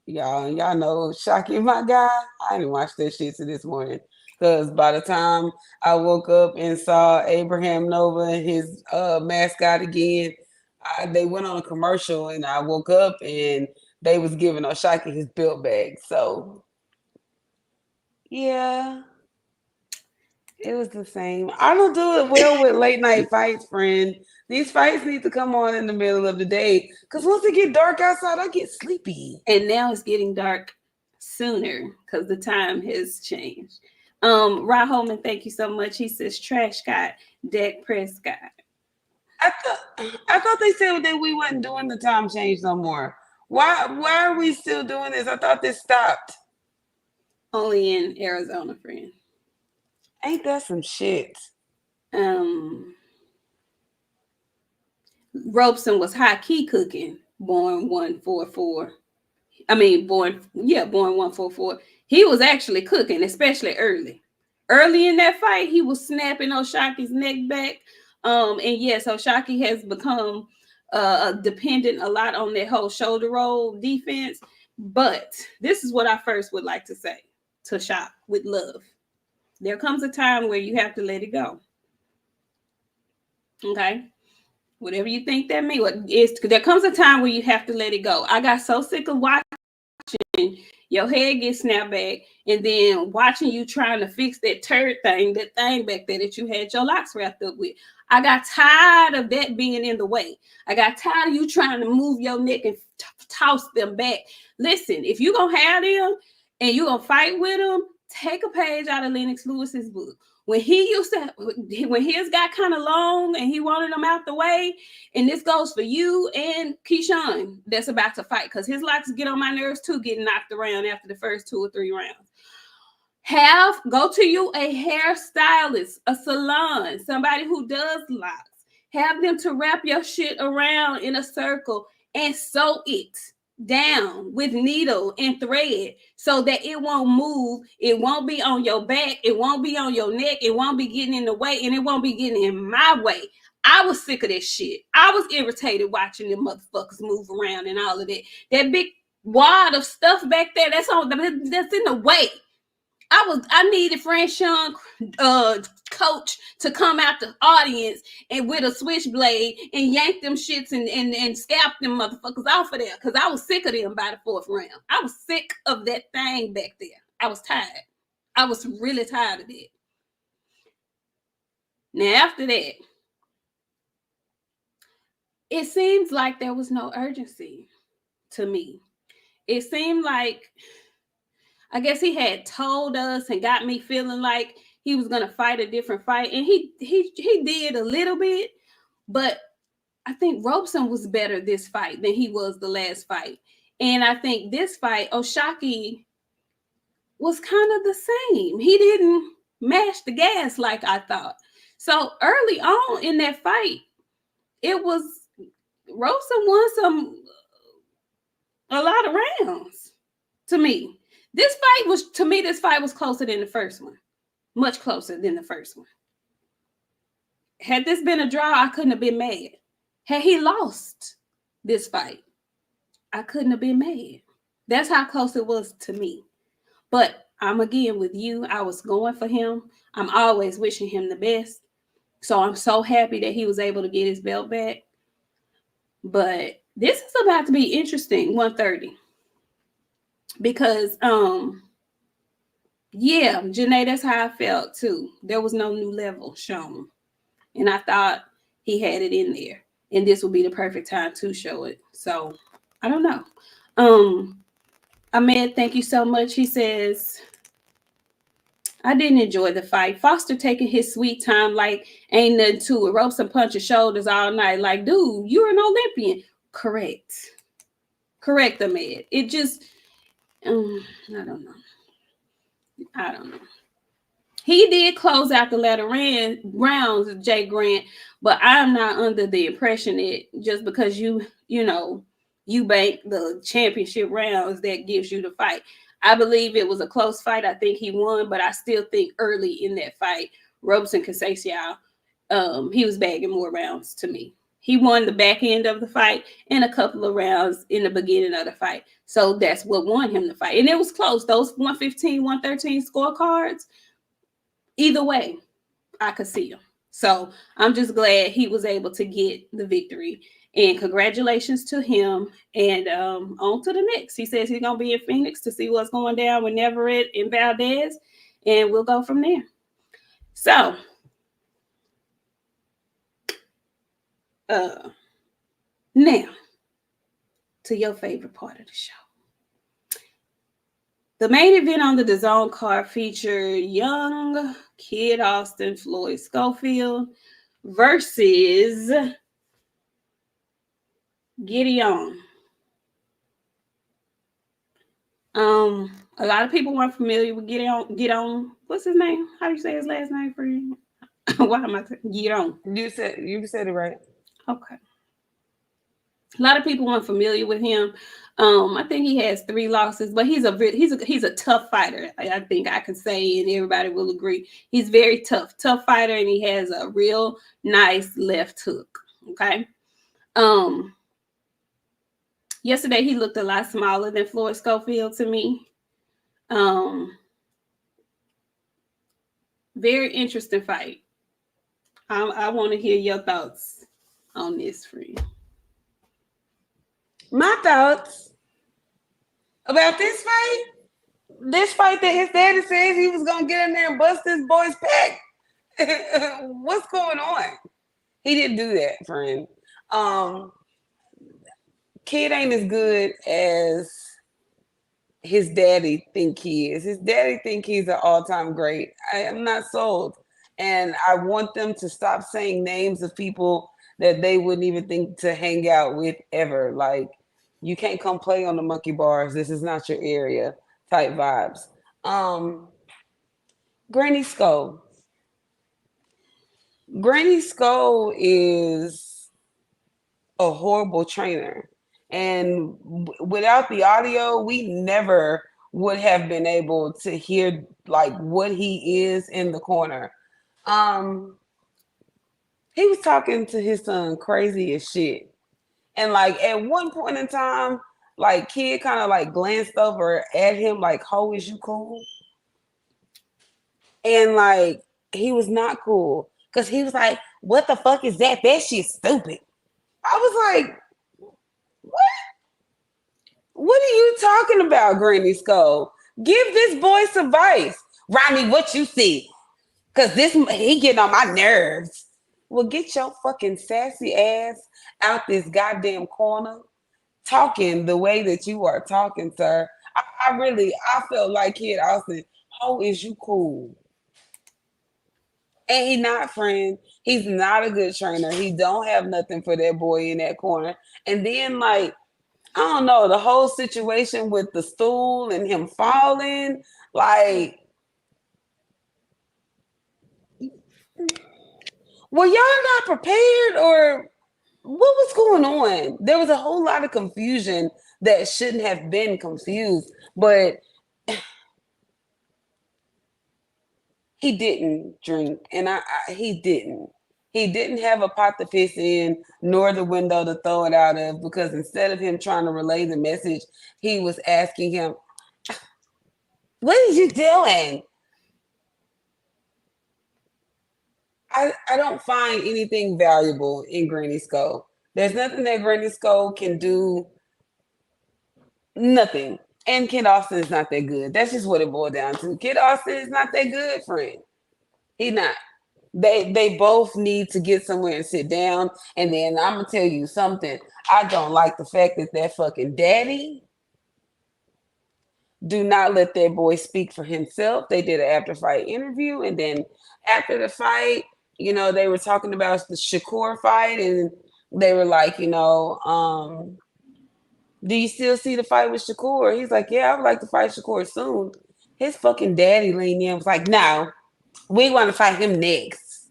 Y'all know Shocky, my guy. I didn't watch that shit till this morning. Because by the time I woke up and saw Abraham Nova and his mascot again, they went on a commercial and I woke up and they was giving Oshaki his belt bag. So yeah, it was the same. I don't do it well with late night fights, friend. These fights need to come on in the middle of the day because once it get dark outside, I get sleepy. And now it's getting dark sooner because the time has changed. Rod Holman, thank you so much. He says Trash Scott, Dak Prescott. I thought they said that we wasn't doing the time change no more. Why are we still doing this? I thought this stopped. Only in Arizona, friend. Ain't that some shit? Robeson was high key cooking, born 144. Born 144. He was actually cooking, especially early. Early in that fight, he was snapping Oshaki's neck back. And yes, Oshaki has become dependent a lot on that whole shoulder roll defense. But this is what I first would like to say to Shock with love. There comes a time where you have to let it go. Okay? Whatever you think that means, there comes a time where you have to let it go. I got so sick of watching your head get snapped back and then watching you trying to fix that thing back there that you had your locks wrapped up with. I got tired of that being in the way. I got tired of you trying to move your neck and toss them back. Listen, if you're going to have them and you're going to fight with them, take a page out of Lennox Lewis's book. When his got kind of long and he wanted them out the way, and this goes for you and Keyshawn that's about to fight, because his locks get on my nerves too, getting knocked around after the first 2 or 3 rounds. Go to you a hairstylist, a salon, somebody who does locks. Have them to wrap your shit around in a circle and sew it down with needle and thread so that it won't move. It won't be on your back. It won't be on your neck. It won't be getting in the way, and it won't be getting in my way. I was sick of that shit. I was irritated watching them motherfuckers move around and all of that. That big wad of stuff back there that's in the way. I needed Franchon coach to come out the audience and with a switchblade and yank them shits and scalp them motherfuckers off of there, because I was sick of them by the 4th round. I was sick of that thing back there. I was tired. I was really tired of it. Now, after that, it seems like there was no urgency to me. It seemed like, I guess he had told us and got me feeling like he was going to fight a different fight. And he did a little bit, but I think Robeson was better this fight than he was the last fight. And I think this fight, Oshaki was kind of the same. He didn't mash the gas like I thought. So early on in that fight, it was Robeson won a lot of rounds to me. This fight was closer than the first one. Much closer than the first one. Had this been a draw, I couldn't have been mad. Had he lost this fight, I couldn't have been mad. That's how close it was to me. But I'm again with you. I was going for him. I'm always wishing him the best. So I'm so happy that he was able to get his belt back. But this is about to be interesting, 130. Because Janae, that's how I felt too. There was no new level shown. And I thought he had it in there. And this would be the perfect time to show it. So I don't know. Ahmed, thank you so much. He says, I didn't enjoy the fight. Foster taking his sweet time like ain't nothing to it. Ropes and punching shoulders all night. Like, dude, you're an Olympian. Correct, Ahmed. It just, I don't know. He did close out the latter rounds, Jay Grant, but I'm not under the impression that just because you you bank the championship rounds that gives you the fight. I believe it was a close fight. I think he won, but I still think early in that fight, Robeson Casasio, he was bagging more rounds to me. He won the back end of the fight and a couple of rounds in the beginning of the fight. So that's what won him the fight. And it was close. Those 115, 113 scorecards, either way, I could see him. So I'm just glad he was able to get the victory. And congratulations to him. And on to the next. He says he's going to be in Phoenix to see what's going down with Neverett and Valdez. And we'll go from there. So, now to your favorite part of the show. The main event on the DAZN card featured young Kid Austin, Floyd Schofield versus Gideon. A lot of people weren't familiar with Gideon. What's his name? How do you say his last name for you? Why am I Gideon? You said it right. Okay. A lot of people weren't familiar with him. I think he has 3 losses, but he's a tough fighter. I think I can say, and everybody will agree, he's very tough fighter, and he has a real nice left hook. Okay. Yesterday he looked a lot smaller than Floyd Schofield to me. Very interesting fight. I want to hear your thoughts on this, friend. My thoughts about this fight that his daddy says he was gonna get in there and bust this boy's back. What's going on? He didn't do that, friend. Kid ain't as good as his daddy think he is. His daddy think he's an all-time great. I am not sold. And I want them to stop saying names of people that they wouldn't even think to hang out with ever. Like, you can't come play on the monkey bars. This is not your area type vibes. Granny Skull. Granny Skull is a horrible trainer. And without the audio, we never would have been able to hear like what he is in the corner. He was talking to his son crazy as shit. And like at one point in time, like Kid kind of like glanced over at him like, "Ho, is you cool?" And like he was not cool because he was like, "What the fuck is that? That shit's stupid." I was like, "What? What are you talking about, Granny Skull? Give this boy some advice, Ronnie. What you see? Cause he getting on my nerves." Well, get your fucking sassy ass out this goddamn corner talking the way that you are talking, sir. I felt like Kid Austin, how is you cool? And he not, friend. He's not a good trainer. He don't have nothing for that boy in that corner. And then like, I don't know, the whole situation with the stool and him falling, like, were y'all not prepared or what was going on? There was a whole lot of confusion that shouldn't have been confused, but he didn't drink, and he didn't. He didn't have a pot to piss in, nor the window to throw it out of, because instead of him trying to relay the message, he was asking him, "What are you doing?" I don't find anything valuable in Granny Skull. There's nothing that Granny Skull can do. Nothing. And Kid Austin is not that good. That's just what it boiled down to. Kid Austin is not that good, friend. He not. They both need to get somewhere and sit down. And then I'm gonna tell you something. I don't like the fact that fucking daddy do not let that boy speak for himself. They did an after fight interview, and then after the fight, you know, they were talking about the Shakur fight, and they were like, you know, do you still see the fight with Shakur? He's like, yeah, I would like to fight Shakur soon. His fucking daddy leaned in and was like, no, we want to fight him next.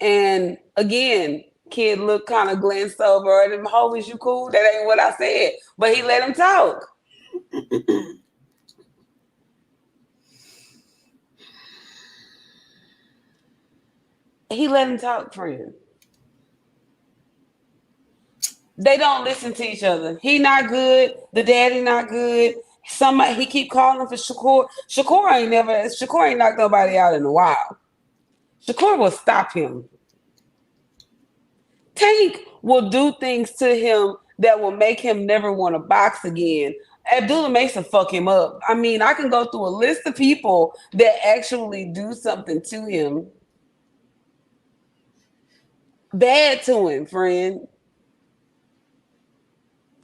And again, kid look kind of glanced over. Them hoe, is you cool? That ain't what I said. But he let him talk. He let him talk, friend. They don't listen to each other. He not good. The daddy not good. Somebody he keep calling for Shakur. Shakur ain't knocked nobody out in a while. Shakur will stop him. Tank will do things to him that will make him never want to box again. Abdullah Mason fuck him up. I mean, I can go through a list of people that actually do something to him. Bad to him, friend.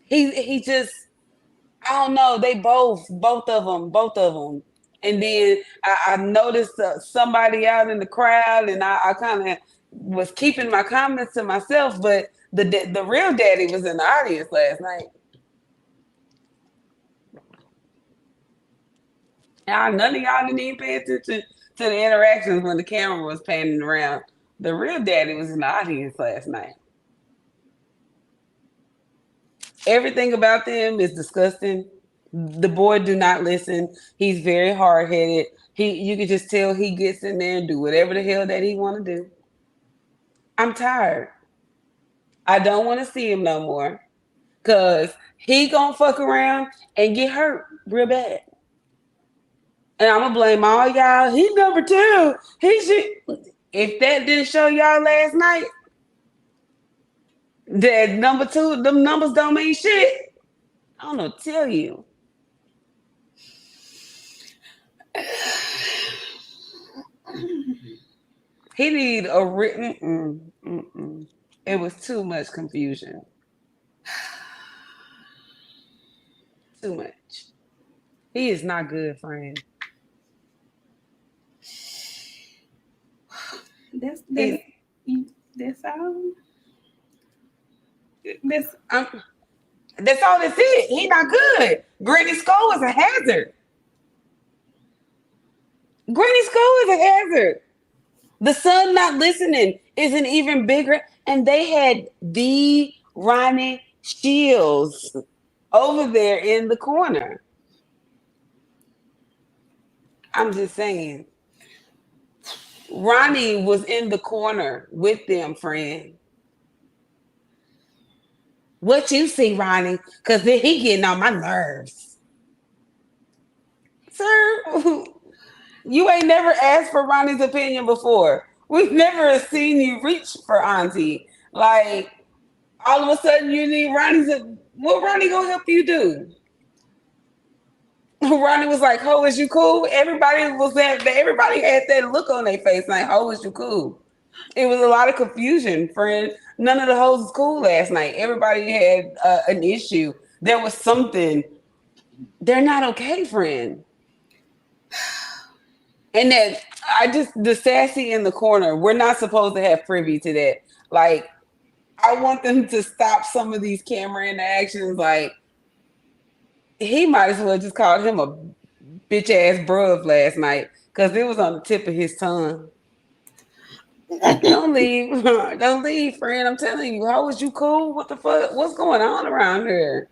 He just, I don't know. They both of them. And then I noticed somebody out in the crowd, and I kind of was keeping my comments to myself. But the real daddy was in the audience last night. None of y'all didn't even pay attention to the interactions when the camera was panning around. The real daddy was in the audience last night. Everything about them is disgusting. The boy do not listen. He's very hard-headed. You can just tell he gets in there and do whatever the hell that he want to do. I'm tired. I don't want to see him no more. Because he gonna fuck around and get hurt real bad. And I'm gonna blame all y'all. He number 2. He should. If that didn't show y'all last night, that number 2, them numbers don't mean shit. I don't know, tell you. He need a written. It was too much confusion. Too much. He is not good, friend. That's all. That's all that's it. He not good. Granny Skull is a hazard. Granny Skull is a hazard. The son not listening is an even bigger. And they had the Ronnie Shields over there in the corner. I'm just saying. Ronnie was in the corner with them, friend. What you see, Ronnie? Because he getting on my nerves. Sir, you ain't never asked for Ronnie's opinion before. We've never seen you reach for Auntie. Like, all of a sudden you need Ronnie's. What Ronnie gonna help you do? Ronnie was like, "Ho, is you cool?" Everybody had that look on their face, like, "Ho, is you cool?" It was a lot of confusion, friend. None of the hoes was cool last night. Everybody had an issue. There was something. They're not okay, friend. And that the sassy in the corner, we're not supposed to have privy to that. Like, I want them to stop some of these camera interactions. Like, he might as well just called him a bitch ass bruv last night because it was on the tip of his tongue. Don't leave, friend. I'm telling you, how was you cool? What the fuck? What's going on around here?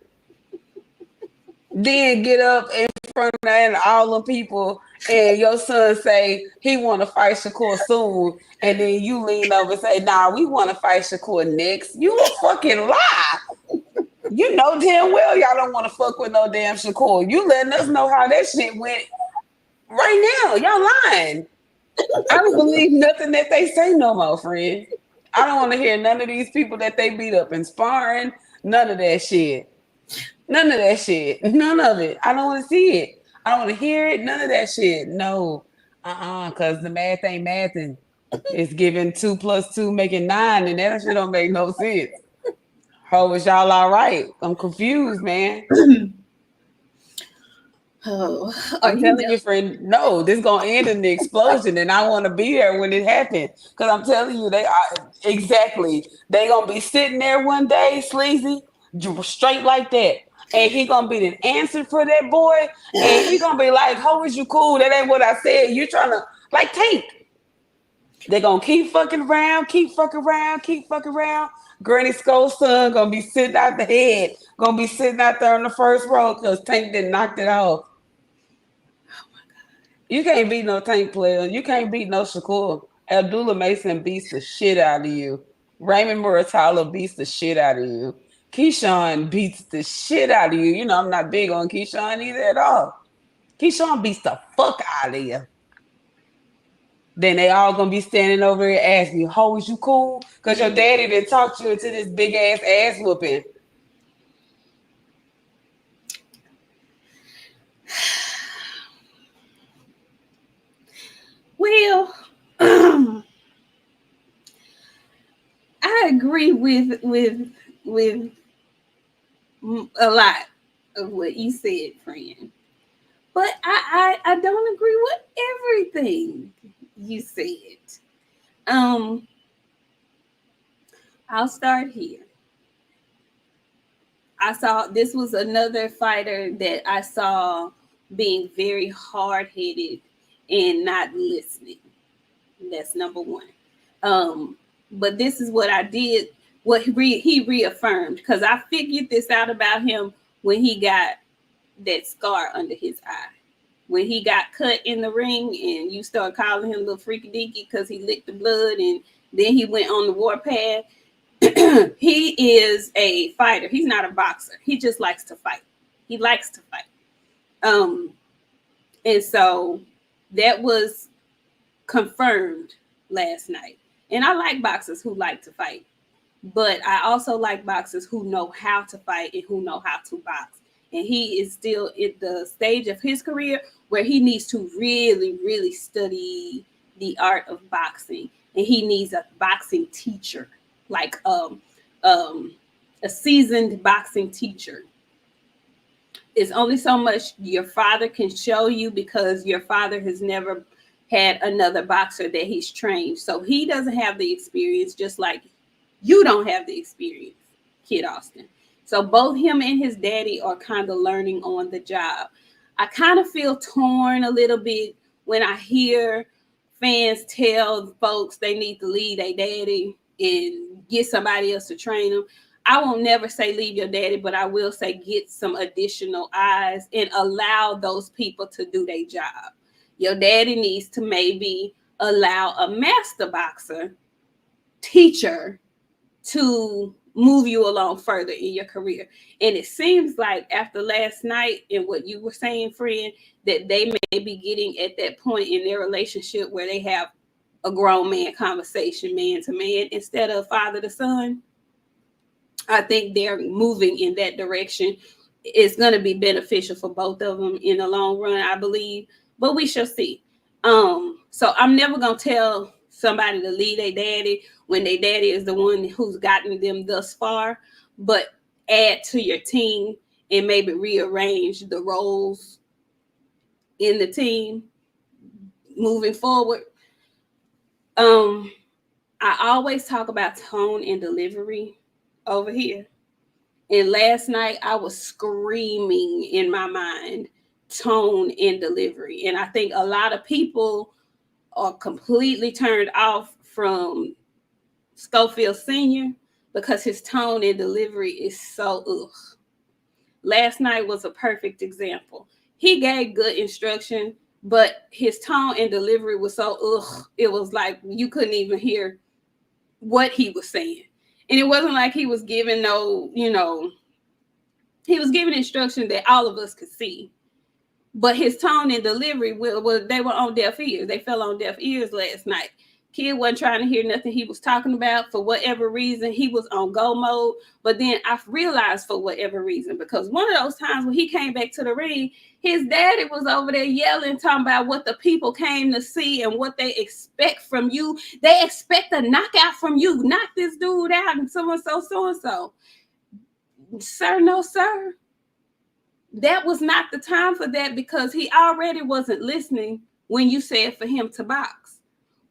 Then get up in front of all them people, and your son say he want to fight Shakur soon, and then you lean over and say, "Nah, we want to fight Shakur next." You a fucking lie. You know damn well y'all don't want to fuck with no damn Shakur. You letting us know how that shit went right now. Y'all lying. I don't believe nothing that they say no more, friend. I don't want to hear none of these people that they beat up in sparring. None of that shit. None of that shit. None of it. I don't want to see it. I don't want to hear it. None of that shit. No. Because the math ain't mathing. It's giving 2 + 2 making 9, and that shit don't make no sense. How is y'all all right? I'm confused, man. I'm telling you, friend, no, this gonna end in the explosion, and I want to be there when it happens. Because I'm telling you, they are exactly. They gonna be sitting there one day, sleazy, straight like that, and he gonna be the answer for that boy, and he gonna be like, "How is you cool? That ain't what I said. You trying to like take." They're gonna keep fucking around, keep fucking around, keep fucking around. Granny Skull's son gonna be sitting out the head, gonna be sitting out there on the first row because Tank done knocked it off. You can't beat no Tank player. You can't beat no Shakur. Abdullah Mason beats the shit out of you. Raymond Muratalo beats the shit out of you. Keyshawn beats the shit out of you. You know, I'm not big on Keyshawn either at all. Keyshawn beats the fuck out of you. Then they all gonna be standing over here asking you, "Ho, is you cool?" Because your daddy didn't talk you into this big ass whooping. Well, I agree with a lot of what you said, friend. But I don't agree with everything you said. I'll start here. I saw this was another fighter that I saw being very hard-headed and not listening. That's number one. But this is what I did, what he reaffirmed, because I figured this out about him when he got that scar under his eye. When he got cut in the ring and you start calling him little freaky deaky because he licked the blood and then he went on the warpath. He is a fighter. He's not a boxer. He just likes to fight. He likes to fight. And so that was confirmed last night. And I like boxers who like to fight, but I also like boxers who know how to fight and who know how to box. And he is still at the stage of his career where he needs to really, really study the art of boxing. And he needs a boxing teacher, like a seasoned boxing teacher. It's only so much your father can show you because your father has never had another boxer that he's trained. So he doesn't have the experience, just like you don't have the experience, Kid Austin. So both him and his daddy are kind of learning on the job. I kind of feel torn a little bit when I hear fans tell folks they need to leave their daddy and get somebody else to train them. I won't never say leave your daddy, but I will say get some additional eyes and allow those people to do their job. Your daddy needs to maybe allow a master boxer teacher to move you along further in your career. And it seems like after last night and what you were saying, friend, that they may be getting at that point in their relationship where they have a grown man conversation, man to man, instead of father to son. I think they're moving in that direction. It's going to be beneficial for both of them in the long run, I believe, but we shall see. So I'm never going to tell somebody to leave their daddy when their daddy is the one who's gotten them thus far, but add to your team and maybe rearrange the roles in the team moving forward. I always talk about tone and delivery over here. And last night I was screaming in my mind, tone and delivery. And I think a lot of people are completely turned off from Schofield Sr. because his tone and delivery is so ugh. Last night was a perfect example. He gave good instruction, but his tone and delivery was so ugh. It was like you couldn't even hear what he was saying. And it wasn't like he was giving he was giving instruction that all of us could see. But his tone and delivery, they were on deaf ears. They fell on deaf ears last night. Kid wasn't trying to hear nothing he was talking about. For whatever reason, he was on go mode. But then I realized for whatever reason, because one of those times when he came back to the ring, his daddy was over there yelling, talking about what the people came to see and what they expect from you. They expect a knockout from you. Knock this dude out and so-and-so, so-and-so. Sir, no, sir. That was not the time for that because he already wasn't listening when you said for him to box.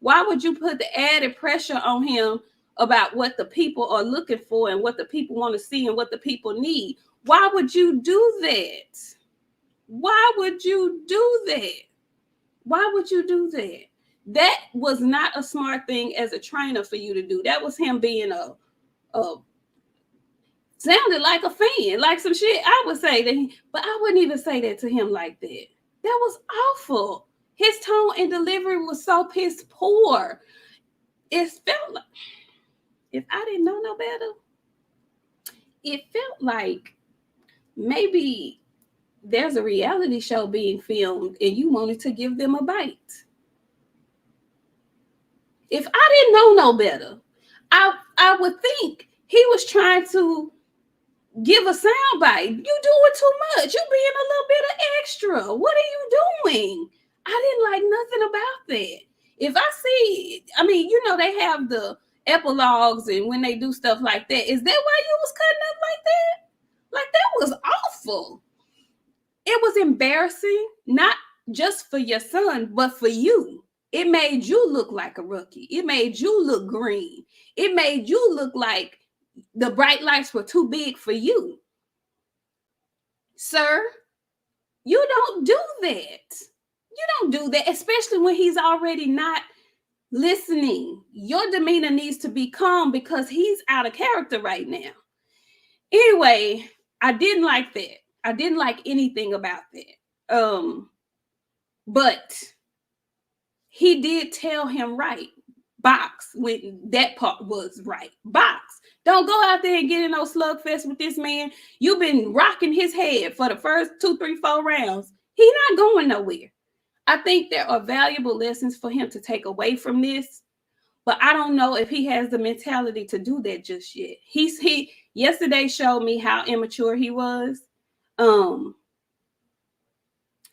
Why would you put the added pressure on him about what the people are looking for and what the people want to see and what the people need? Why would you do that? Why would you do that? Why would you do that? That was not a smart thing as a trainer for you to do. That was him being a sounded like a fan, like some shit. I would say that, but I wouldn't even say that to him like that. That was awful. His tone and delivery was so piss poor. It felt like, if I didn't know no better, it felt like maybe there's a reality show being filmed and you wanted to give them a bite. If I didn't know no better, I would think he was trying to give a sound bite. You doing too much. You being a little bit of extra. What are you doing? I didn't like nothing about that. If I see, I mean, you know, they have the epilogues and when they do stuff like that, is that why you was cutting up like that? Like, that was awful. It was embarrassing, not just for your son, but for you. It made you look like a rookie. It made you look green. It made you look like the bright lights were too big for you. Sir, you don't do that. You don't do that, especially when he's already not listening. Your demeanor needs to be calm because he's out of character right now. Anyway, I didn't like that. I didn't like anything about that. But he did tell him right. Box, when that part was right. Box. Don't go out there and get in no slugfest with this man. You've been rocking his head for the first 2, 3, 4 rounds. He's not going nowhere. I think there are valuable lessons for him to take away from this, but I don't know if he has the mentality to do that just yet. He yesterday showed me how immature he was. And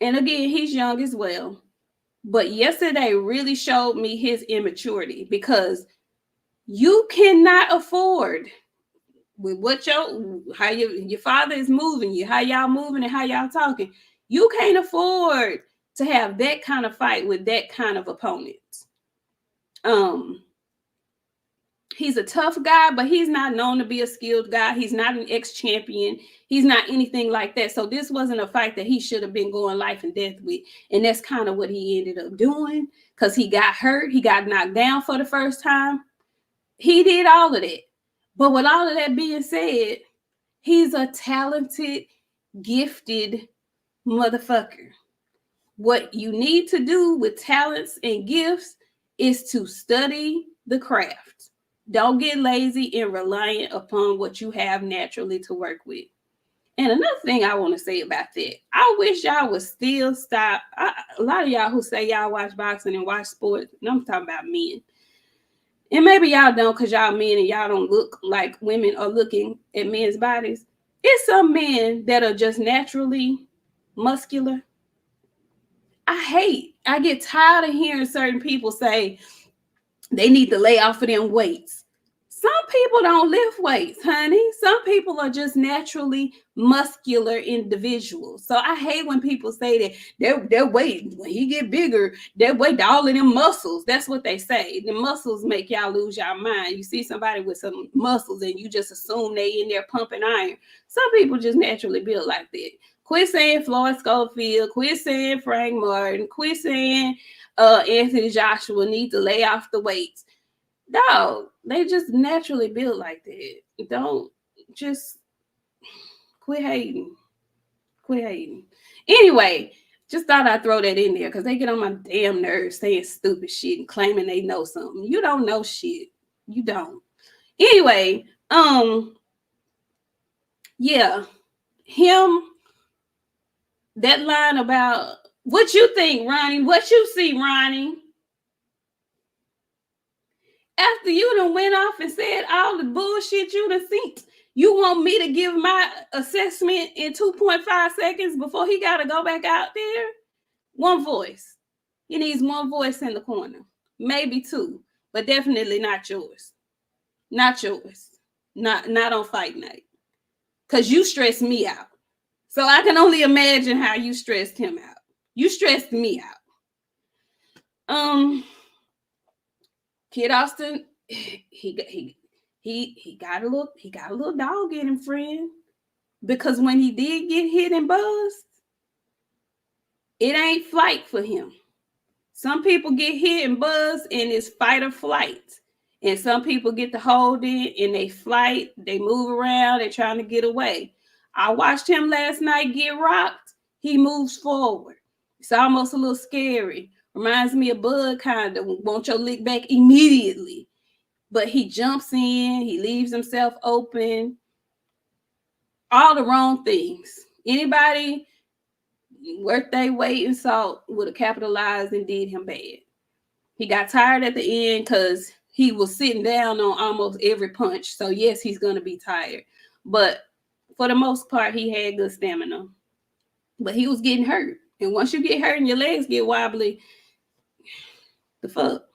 again, he's young as well. But yesterday really showed me his immaturity because you cannot afford with what how your father is moving you, how y'all moving and how y'all talking. You can't afford to have that kind of fight with that kind of opponent. He's a tough guy, but he's not known to be a skilled guy. He's not an ex-champion. He's not anything like that. So this wasn't a fight that he should have been going life and death with. And that's kind of what he ended up doing because he got hurt. He got knocked down for the first time. He did all of that. But with all of that being said, he's a talented, gifted motherfucker. What you need to do with talents and gifts is to study the craft. Don't get lazy and reliant upon what you have naturally to work with. And another thing I want to say about that, I wish y'all would still stop. A lot of y'all who say y'all watch boxing and watch sports, and I'm talking about men. And maybe y'all don't because y'all men and y'all don't look like women are looking at men's bodies. It's some men that are just naturally muscular. I get tired of hearing certain people say they need to lay off of them weights. Some people don't lift weights, honey. Some people are just naturally muscular individuals. So I hate when people say that their weight, when he get bigger, their weight, all of them muscles. That's what they say. The muscles make y'all lose your mind. You see somebody with some muscles and you just assume they in there pumping iron. Some people just naturally built like that. Quit saying Floyd Schofield. Quit saying Frank Martin. Quit saying Anthony Joshua need to lay off the weights. Dog, they just naturally built like that. Don't just quit hating. Quit hating. Anyway, just thought I'd throw that in there because they get on my damn nerves saying stupid shit and claiming they know something. You don't know shit. You don't. Anyway, yeah, him, that line about what you think, Ronnie, what you see, Ronnie. After you done went off and said all the bullshit you done seen, you want me to give my assessment in 2.5 seconds before he got to go back out there? One voice. He needs one voice in the corner. Maybe 2, but definitely not yours. Not yours. Not on fight night. Because you stressed me out. So I can only imagine how you stressed him out. You stressed me out. Kid Austin, he got a little dog in him, friend. Because when he did get hit and buzzed, it ain't flight for him. Some people get hit and buzz and it's fight or flight. And some people get to hold it and they flight, they move around, they're trying to get away. I watched him last night get rocked. He moves forward. It's almost a little scary. Reminds me of Bud, kind of. Want your lick back immediately. But he jumps in, he leaves himself open. All the wrong things. Anybody worth their weight in salt would have capitalized and did him bad. He got tired at the end because he was sitting down on almost every punch. So, yes, he's going to be tired. But for the most part, he had good stamina. But he was getting hurt. And once you get hurt and your legs get wobbly, the fuck?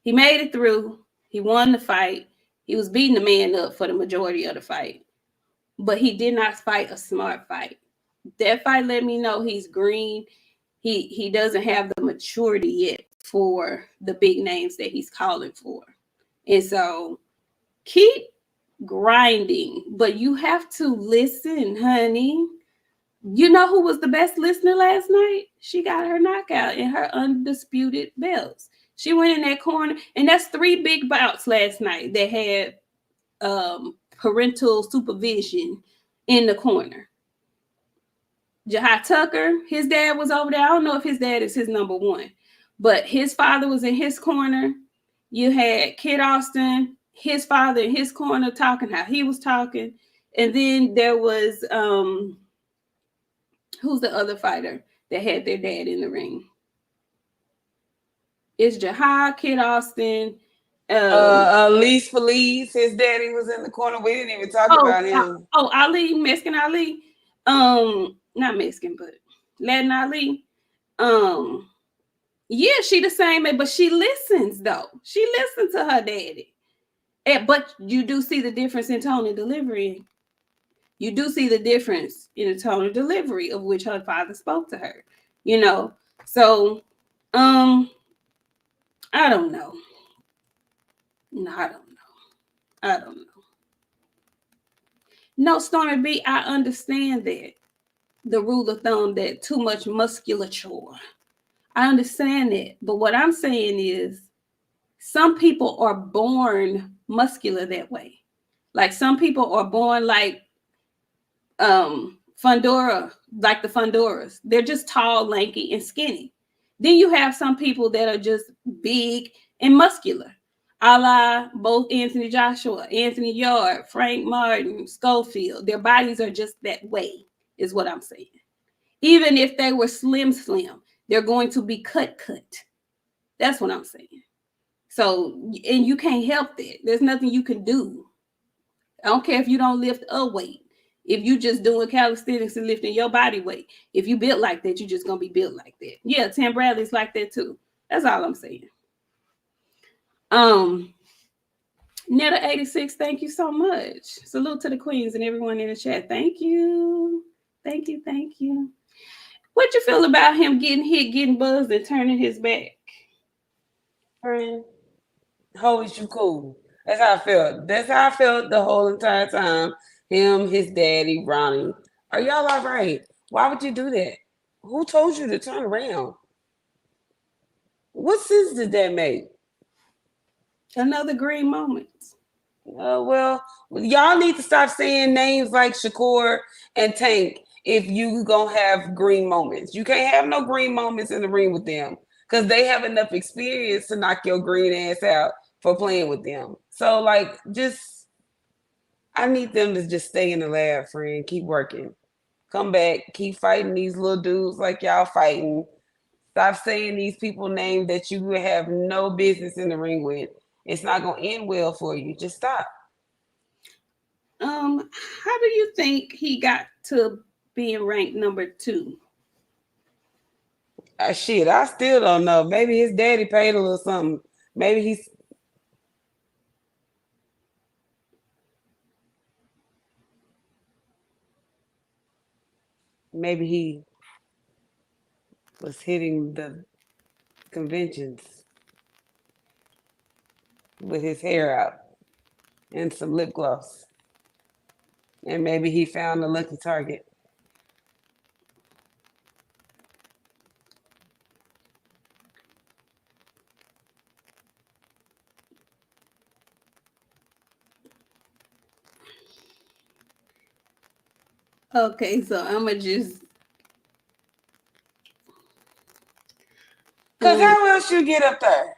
He made it through. He won the fight. He was beating the man up for the majority of the fight. But he did not fight a smart fight. That fight let me know he's green. He doesn't have the maturity yet for the big names that he's calling for. And so keep grinding, but you have to listen, honey. You know who was the best listener last night? She got her knockout in her undisputed belts. She went in that corner, and that's 3 big bouts last night that had parental supervision in the corner. Jahai Tucker, his dad was over there. I don't know if his dad is his number one, but his father was in his corner. You had Kid Austin, his father in his corner talking how he was talking. And then there was, who's the other fighter that had their dad in the ring? It's Jahai, Kid Austin. Elise Felice, his daddy was in the corner. We didn't even talk about him. Ali, Mexican Ali. Not Mexican, but Latin Ali. Yeah, she the same, but she listens though. She listens to her daddy. But you do see the difference in tone and delivery. You do see the difference in the tone and delivery of which her father spoke to her. You know, so I don't know. No, I don't know. No, Stormy B, I understand that. The rule of thumb that too much musculature. I understand that. But what I'm saying is some people are born muscular that way. Like some people are born like Fundora, like the Fundoras. They're just tall, lanky, and skinny. Then you have some people that are just big and muscular. A la both Anthony Joshua, Anthony Yard, Frank Martin, Schofield. Their bodies are just that way, is what I'm saying. Even if they were slim, they're going to be cut. That's what I'm saying. So, and you can't help that. There's nothing you can do. I don't care if you don't lift a weight. If you just doing calisthenics and lifting your body weight, if you built like that, you're just going to be built like that. Yeah, Tim Bradley's like that too. That's all I'm saying. Netta86, thank you so much. Salute to the queens and everyone in the chat. Thank you. Thank you. What you feel about him getting hit, getting buzzed, and turning his back? Friend, holy you cool. That's how I felt. That's how I felt the whole entire time. Him, his daddy, Ronnie. Are y'all all right? Why would you do that? Who told you to turn around? What sense did that make? Another green moment. Well, y'all need to stop saying names like Shakur and Tank if you gonna have green moments. You can't have no green moments in the ring with them because they have enough experience to knock your green ass out for playing with them. So, like, I need them to just stay in the lab, friend. Keep working. Come back. Keep fighting these little dudes like y'all fighting. Stop saying these people names that you have no business in the ring with. It's not going to end well for you. Just stop. How do you think he got to being ranked number 2? Shit, I still don't know. Maybe his daddy paid a little something. Maybe he was hitting the conventions with his hair out and some lip gloss. And maybe he found a lucky target. Okay, so I'ma just Cause how else you get up there?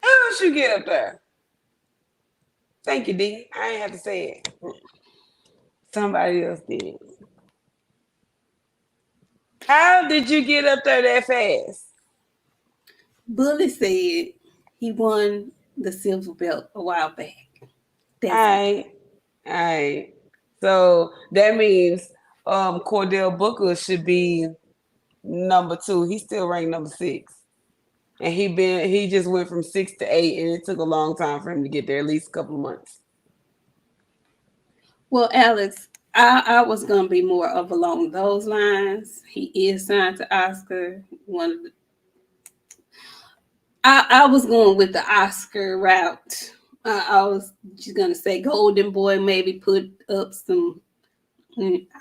How else you get up there? Thank you, D. I ain't have to say it. Somebody else did. How did you get up there that fast? Bully said he won the silver belt a while back. That's it. I, I. So that means Cordell Booker should be number 2. He's still ranked number 6. And he just went from 6 to 8, and it took a long time for him to get there, at least a couple of months. Well, Alex, I was gonna be more of along those lines. He is signed to Oscar. One of the, I was going with the Oscar route. I was just gonna say Golden Boy maybe put up some.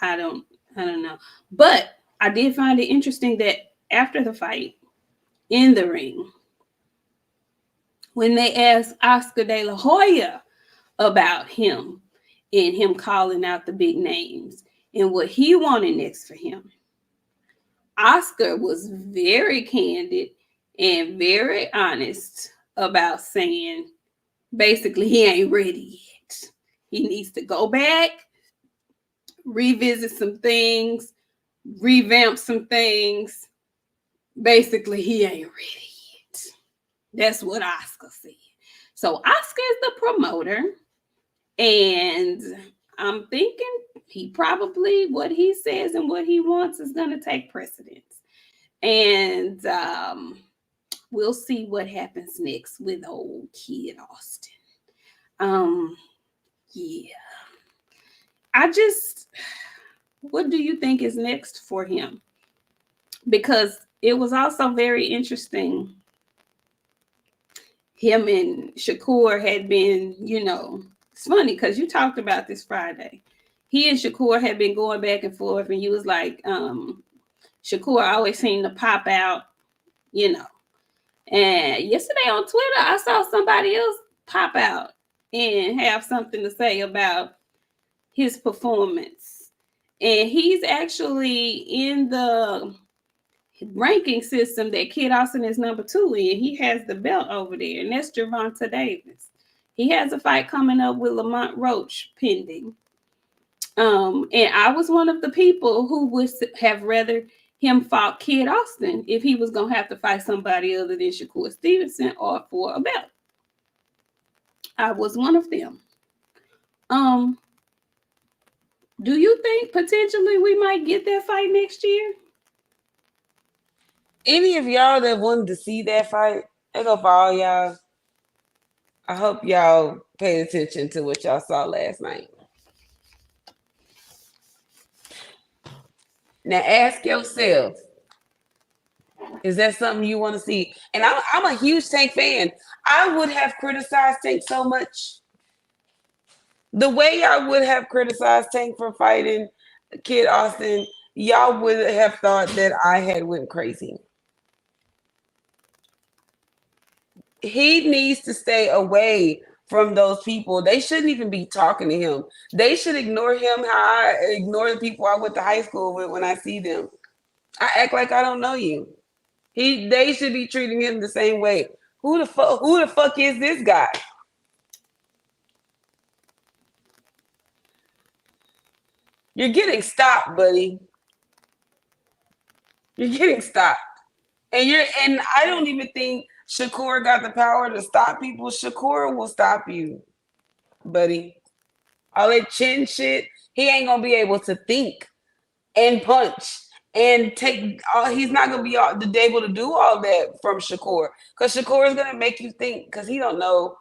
I don't I don't know, but I did find it interesting that after the fight in the ring, when they asked Oscar De La Hoya about him and him calling out the big names and what he wanted next for him, Oscar was very candid and very honest about saying basically he ain't ready yet. He needs to go back, revisit some things, revamp some things. Basically, he ain't ready yet. That's what Oscar said. So Oscar is the promoter, and I'm thinking he probably what he says and what he wants is going to take precedence. And we'll see what happens next with old Kid Austin. Um, yeah. I just, what do you think is next for him? Because it was also very interesting. Him and Shakur had been, it's funny because you talked about this Friday. He and Shakur had been going back and forth, and you was like, Shakur always seemed to pop out, you know. And yesterday on Twitter, I saw somebody else pop out and have something to say about his performance. And he's actually in the ranking system that Kid Austin is number 2 in. He has the belt over there, and that's Gervonta Davis. He has a fight coming up with Lamont Roach pending. And I was one of the people who would have rather him fought Kid Austin if he was gonna have to fight somebody other than Shakur Stevenson or for a belt. I was one of them. Um, do you think potentially we might get that fight next year? Any of y'all that wanted to see that fight, I go for all y'all. I hope y'all paid attention to what y'all saw last night. Now ask yourself, is that something you want to see? And I'm a huge Tank fan. I would have criticized Tank so much. The way I would have criticized Tank for fighting Kid Austin, y'all would have thought that I had went crazy. He needs to stay away from those people. They shouldn't even be talking to him. They should ignore him how I ignore the people I went to high school with when I see them. I act like I don't know you. They should be treating him the same way. Who the fuck is this guy? You're getting stopped, buddy. You're getting stopped. And I don't even think Shakur got the power to stop people. Shakur will stop you, buddy. All that chin shit, he ain't gonna be able to think and punch and take. He's not gonna be able to do all that from Shakur, because Shakur is gonna make you think, because he don't know.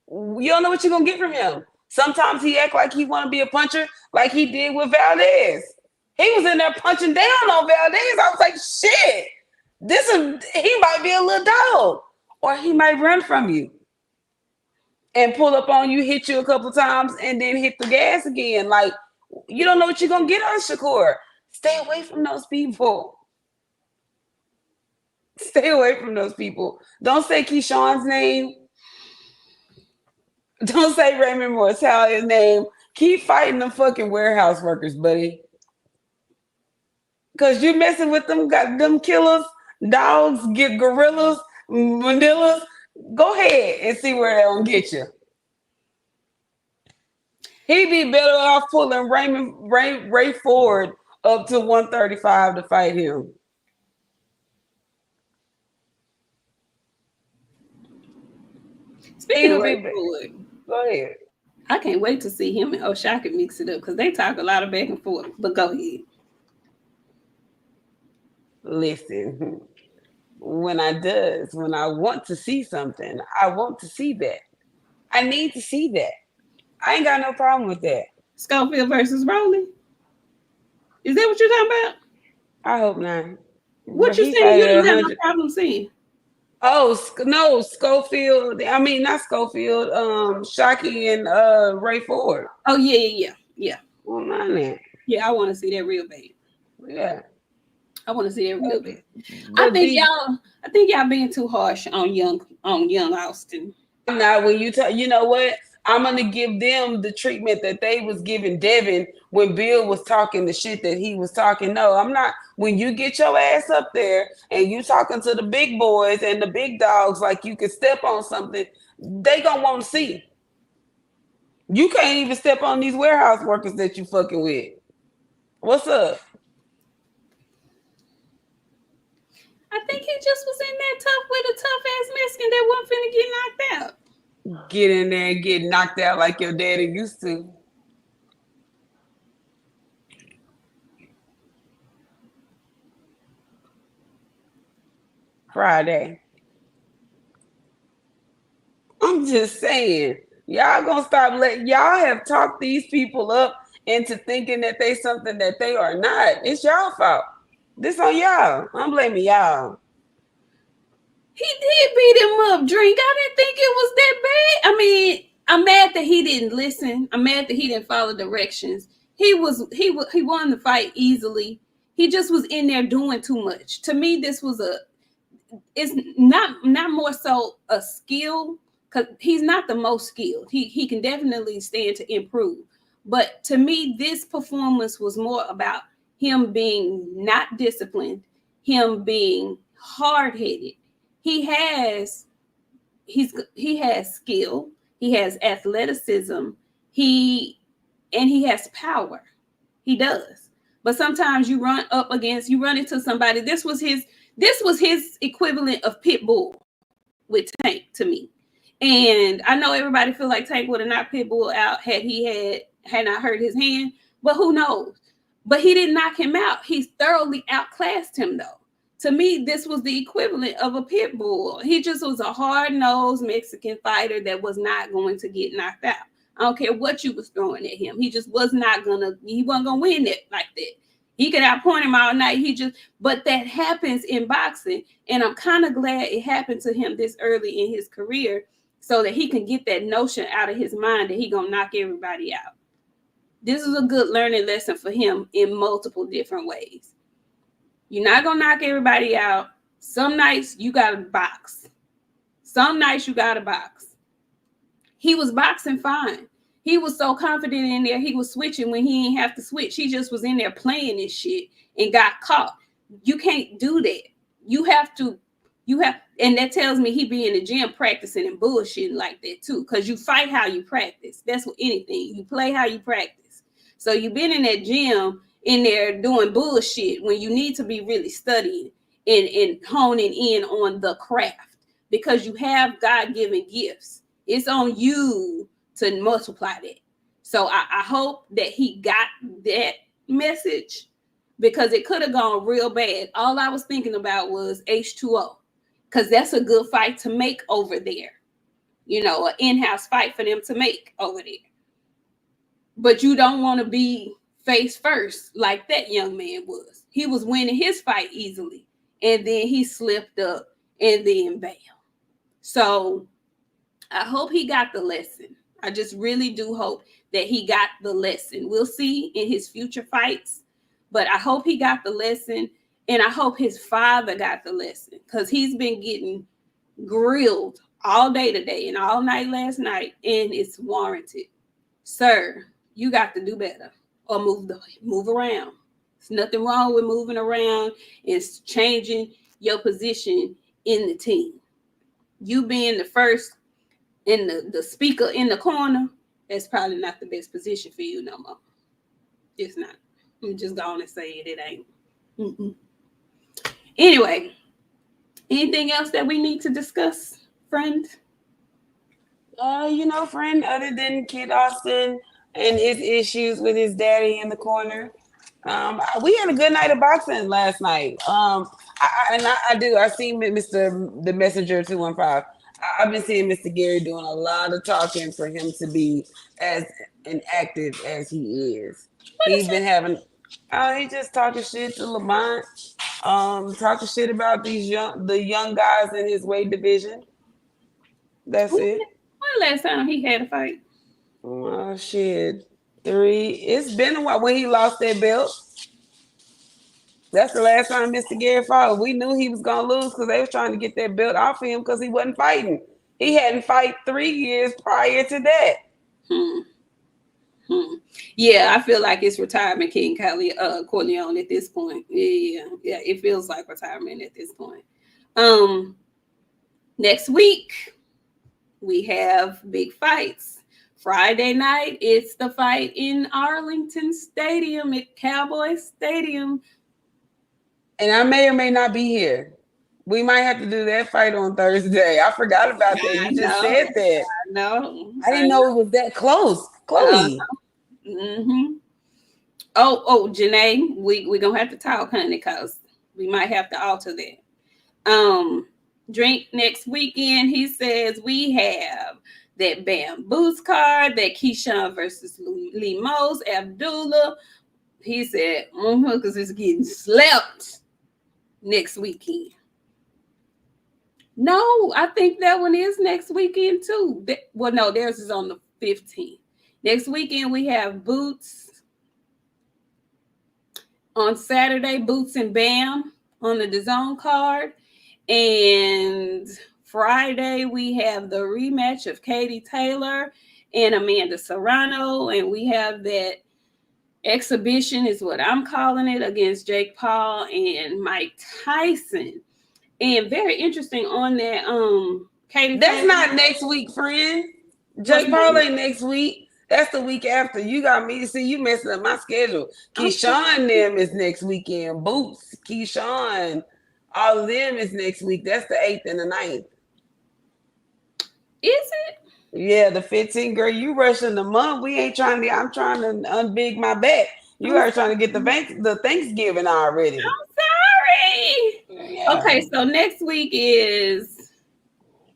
You don't know what you're gonna get from him. Sometimes he act like he want to be a puncher, like he did with Valdez. He was in there punching down on Valdez. I was like, shit. He might be a little dog, or he might run from you and pull up on you, hit you a couple times, and then hit the gas again. Like, you don't know what you're gonna get on Shakur. Stay away from those people. Stay away from those people. Don't say Keyshawn's name. Don't say Raymond Mortale's name. Keep fighting them fucking warehouse workers, buddy. Cause you messing with them, got them killers, dogs, get gorillas, manillas. Go ahead and see where they'll get you. He'd be better off pulling Ray Ford up to 135 to fight him. Speaking of Ray Ford, go ahead. I can't wait to see him and O'Shaka mix it up because they talk a lot of back and forth. But go ahead. Listen, when I want to see something, I want to see that. I need to see that. I ain't got no problem with that. Schofield versus Rowley? Is that what you're talking about? I hope not. What you saying? You don't have no problem seeing? Oh no, Schofield. I mean, not Schofield. Shockey and Ray Ford. Oh yeah. Well, not that. Yeah, I want to see that real bad. Yeah, I want to see that real bad. I think y'all being too harsh on young Austin. Now, when you know what? I'm gonna give them the treatment that they was giving Devin when Bill was talking the shit that he was talking. No, I'm not. When you get your ass up there and you talking to the big boys and the big dogs like you can step on something, they gonna want to see. You can't even step on these warehouse workers that you fucking with. What's up? I think he just was in there tough with a tough ass Mexican that wasn't finna get knocked out. Get in there and get knocked out like your daddy used to. Friday. I'm just saying, y'all gonna stop letting y'all have talked these people up into thinking that they something that they are not. It's y'all fault. This on y'all. I'm blaming y'all. He did beat him up, Drink. I didn't think it was that bad. I mean, I'm mad that he didn't listen. I'm mad that he didn't follow directions. He won the fight easily. He just was in there doing too much. To me, it's not more so a skill, because he's not the most skilled. He can definitely stand to improve. But to me, this performance was more about him being not disciplined, him being hard-headed. He has skill, he has athleticism, he has power. He does. But sometimes you run into somebody. This was his equivalent of Pitbull with Tank to me. And I know everybody feel like Tank would have knocked Pitbull out had not hurt his hand, but who knows? But he didn't knock him out. He thoroughly outclassed him though. To me, this was the equivalent of a pit bull. He just was a hard-nosed Mexican fighter that was not going to get knocked out. I don't care what you was throwing at him. He just wasn't gonna win it like that. He could outpoint him all night. But that happens in boxing. And I'm kind of glad it happened to him this early in his career so that he can get that notion out of his mind that he gonna knock everybody out. This is a good learning lesson for him in multiple different ways. You're not going to knock everybody out. Some nights you got to box. Some nights you got to box. He was boxing fine. He was so confident in there. He was switching when he didn't have to switch. He just was in there playing this shit and got caught. You can't do that. And that tells me he be in the gym practicing and bullshitting like that too. Because you fight how you practice. That's what anything. You play how you practice. So you've been in that gym in there doing bullshit when you need to be really studying and honing in on the craft because you have God-given gifts. It's on you to multiply that. So I hope that he got that message because it could have gone real bad. All I was thinking about was H2O because that's a good fight to make over there. You know, an in-house fight for them to make over there. But you don't want to be face first like that young man was. He was winning his fight easily and then he slipped up and then bam. So I hope he got the lesson. I just really do hope that he got the lesson. We'll see in his future fights, but I hope he got the lesson and I hope his father got the lesson because he's been getting grilled all day today and all night last night and it's warranted. Sir, you got to do better or move around. There's nothing wrong with moving around. It's changing your position in the team. You being the first and the speaker in the corner, that's probably not the best position for you no more. It's not. I'm just going to say it. It ain't. Mm-mm. Anyway, anything else that we need to discuss, friend? Friend, other than Kid Austin and his issues with his daddy in the corner, we had a good night of boxing last night. I do. I seen Mr. the Messenger 215. I've been seeing Mr. Gary doing a lot of talking for him to be as inactive as he is. He's been having. He just talking shit to Lamont. Talking shit about the young guys in his weight division. That's it. When last time he had a fight? Oh shit. 3. It's been a while when he lost that belt. That's the last time Mr. Gary fought. We knew he was gonna lose because they was trying to get that belt off of him because he wasn't fighting. He hadn't fight 3 years prior to that. Yeah, I feel like it's retirement King Corleone at this point. Yeah, it feels like retirement at this point. Next week we have big fights. Friday night, it's the fight in Arlington Stadium at Cowboy Stadium. And I may or may not be here. We might have to do that fight on Thursday. I forgot about that. You just said that. No, I didn't know it was that close. Chloe. Oh, Janae, we're gonna have to talk, honey, because we might have to alter that. Drink next weekend, he says we have that Bam Boots card, that Keyshawn versus Lemos Abdullah. He said, because it's getting slept next weekend. No, I think that one is next weekend too. Well, no, theirs is on the 15th. Next weekend we have Boots. On Saturday, Boots and Bam on the DAZN card. And Friday, we have the rematch of Katie Taylor and Amanda Serrano. And we have that exhibition, is what I'm calling it, against Jake Paul and Mike Tyson. And very interesting on that, Katie That's Taylor. not next week, friend. Jake Paul ain't next week. That's the week after. You got me. See, you messing up my schedule. Keyshawn them is next weekend. Boots, Keyshawn, all of them is next week. That's the 8th and the 9th. Is it? Yeah, the 15th, girl. You rushing the month. We ain't trying to. I'm trying to unbig my back. You are trying to get the Thanksgiving already. I'm sorry. Yeah. Okay, so next week is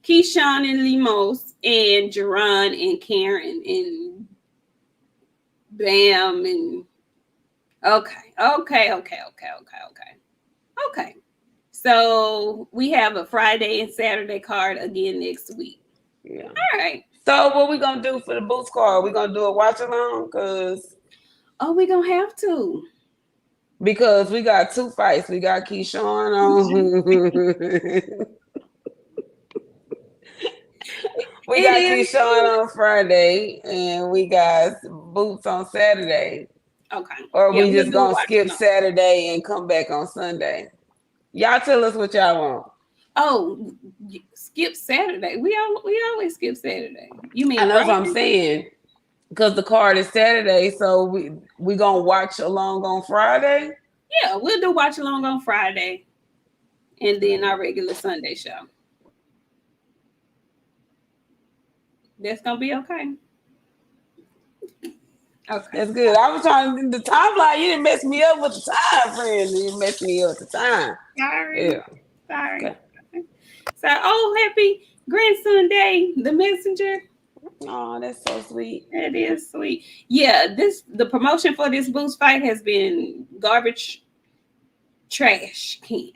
Keyshawn and Lemos and Jerron and Karen and Bam and okay. So we have a Friday and Saturday card again next week. Yeah. All right. So what we gonna do for the Boots card? We gonna do a watch along? We gonna have to. Because we got 2 fights. We got Keyshawn on. We got Keyshawn on Friday, and we got Boots on Saturday. Okay. Or we just gonna skip Saturday and come back on Sunday. Y'all tell us what y'all want. Oh, skip Saturday. We always skip Saturday. You mean? I know what I'm saying. Because the card is Saturday, so we gonna watch along on Friday. Yeah, we'll do watch along on Friday, and then our regular Sunday show. That's gonna be okay. Okay, that's good. I was trying the timeline. You didn't mess me up with the time, friend. You messed me up with the time. Sorry. Yeah. Sorry. Okay. So, happy grandson day, the messenger. Oh, that's so sweet. It is sweet. Yeah, the promotion for this Boost fight has been garbage trash can.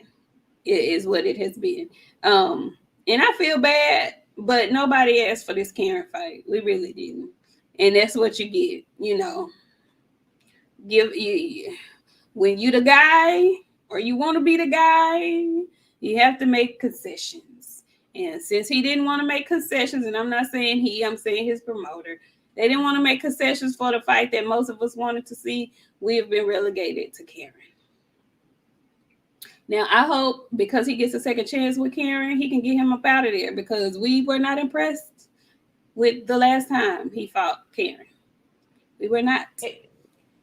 It is what it has been. And I feel bad, but nobody asked for this Karen fight. We really didn't. And that's what you get, Give you when you the guy or you want to be the guy, you have to make concessions. And since he didn't want to make concessions, and I'm not saying I'm saying his promoter, They didn't want to make concessions for the fight that most of us wanted to see. We have been relegated to Karen. Now, I hope because he gets a second chance with Karen, he can get him up out of there, because we were not impressed with the last time he fought Karen. We were not.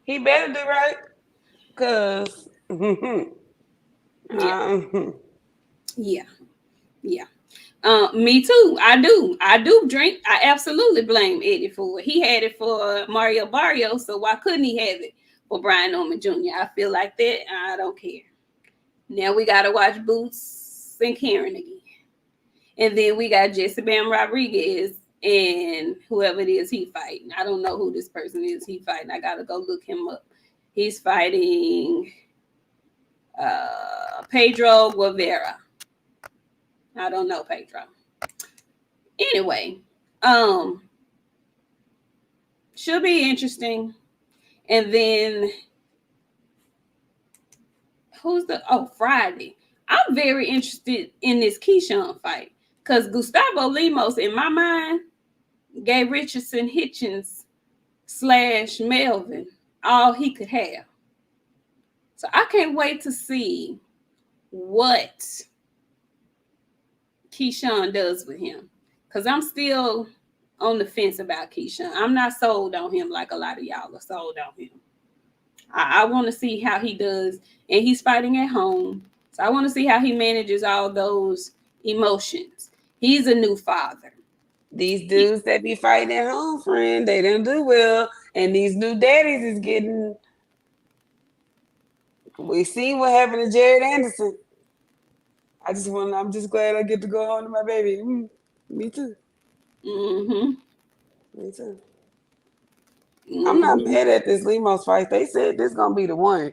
He better do right, because yeah. Me too. I do drink. I absolutely blame Eddie for it. He had it for Mario Barrios, so why couldn't he have it for Brian Norman Jr.? I feel like that. I don't care. Now we got to watch Boots and Karen again. And then we got Jesse Bam Rodriguez and whoever it is he fighting. I don't know who this person is he fighting. I got to go look him up. He's fighting Pedro Guevara. I don't know Pedro. Anyway, should be interesting. And then Friday. I'm very interested in this Keyshawn fight, because Gustavo Lemos, in my mind, gave Richardson Hitchens / Melvin all he could have. So I can't wait to see what Keyshawn does with him, because I'm still on the fence about Keyshawn. I'm not sold on him like a lot of y'all are sold on him. I want to see how he does, and he's fighting at home, so I want to see how he manages all those emotions. He's a new father. These dudes that be fighting at home, friend, they didn't do well, and these new daddies is getting. We see what happened to Jared Anderson. I'm just glad I get to go home to my baby. Me too. Mm-hmm. Me too. Mm-hmm. I'm not mad at this Lemos fight. They said this gonna be the one.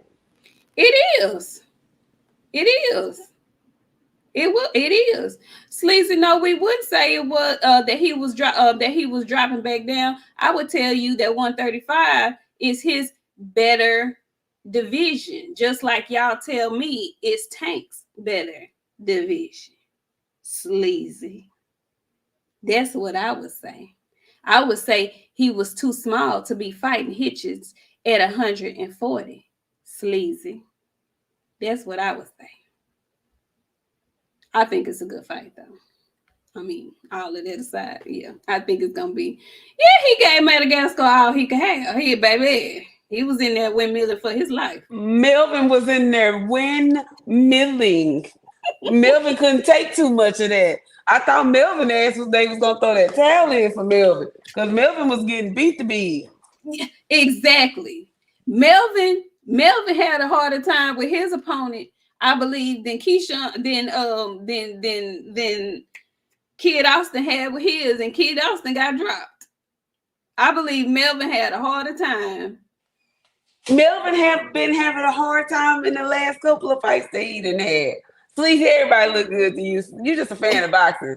It is. It is. It is. Sleazy, no, we would say it was that he was dropping back down. I would tell you that 135 is his better division, just like y'all tell me it's Tank's better division. Sleazy. That's what I would say. I would say he was too small to be fighting Hitchens at 140. Sleazy. That's what I would say. I think it's a good fight, though. I mean, all of that aside, yeah, I think it's gonna be. Yeah, he gave Madagascar all he could have. Here, baby, he was in there windmilling for his life. Melvin was in there windmilling. Melvin couldn't take too much of that. I thought Melvin asked if they was gonna throw that towel in for Melvin, because Melvin was getting beat to beat. Yeah, exactly. Melvin had a harder time with his opponent, I believe, than Keyshawn, than Kid Austin had with his, and Kid Austin got dropped. I believe Melvin had a harder time. Melvin have been having a hard time in the last couple of fights that he done had. Please, everybody look good to you. You're just a fan of boxing.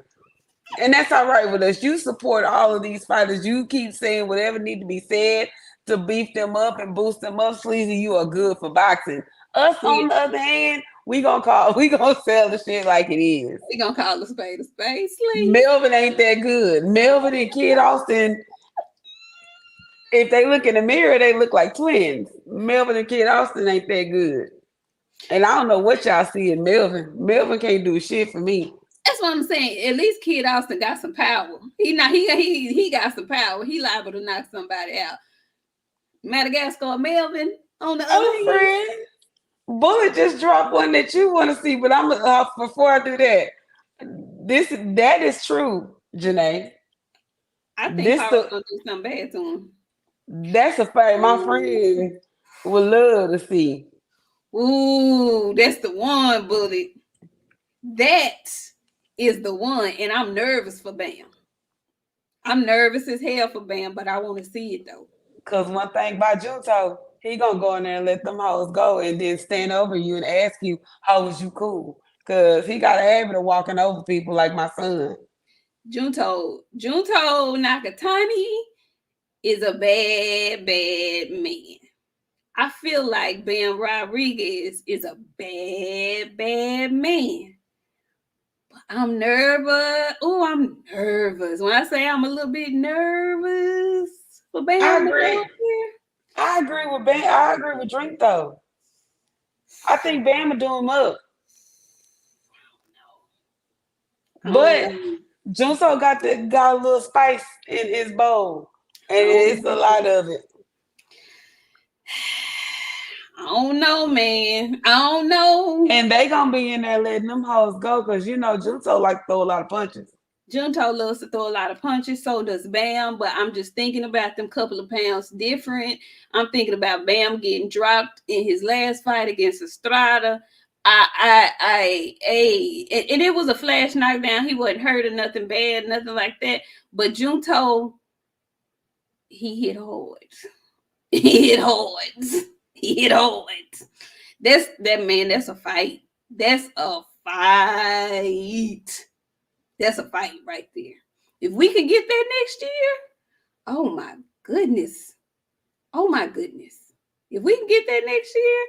And that's all right with us. You support all of these fighters. You keep saying whatever need to be said to beef them up and boost them up. Sleazy, you are good for boxing. Us, on the other hand, we gonna sell the shit like it is. We gonna call a spade. Sleazy. Melvin ain't that good. Melvin and Kid Austin, if they look in the mirror, they look like twins. Melvin and Kid Austin ain't that good. And I don't know what y'all see in Melvin. Melvin can't do shit for me. That's what I'm saying. At least Kid Austin got some power. He got some power. He liable to knock somebody out. Madagascar Melvin on the other hand. Bullet just dropped one that you want to see, but I'm before I do that. That is true, Janae. I think Paul's gonna do something bad to him. That's a fight my friend would love to see. Ooh, that's the one, Bullet. That is the one, and I'm nervous for Bam. I'm nervous as hell for Bam, but I want to see it though. Because one thing about Junto, he gonna go in there and let them hoes go, and then stand over you and ask you, "How was you cool?" Because he got a habit of walking over people like my son. Junto Nakatani is a bad man. I feel like Bam Rodriguez is a bad man. But I'm nervous. Oh, I'm nervous. When I say I'm a little bit nervous, for Bam I to go agree. up here? I agree with Bam. I agree with Drink though. I think Bam will do him up, I don't but know. Junso got a little spice in his bowl, and I don't it's a know. lot of it. I don't know, man. I don't know. And they gonna be in there letting them hoes go because you know Junso like throw a lot of punches. Junto loves to throw a lot of punches, so does Bam. But I'm just thinking about them couple of pounds different. I'm thinking about Bam getting dropped in his last fight against Estrada. And it was a flash knockdown. He wasn't hurt or nothing bad, nothing like that. But Junto, he hit hard. He hit hard. He hit hard. That man. That's a fight. That's a fight. That's a fight right there. If we could get that next year, oh my goodness. Oh my goodness. If we can get that next year,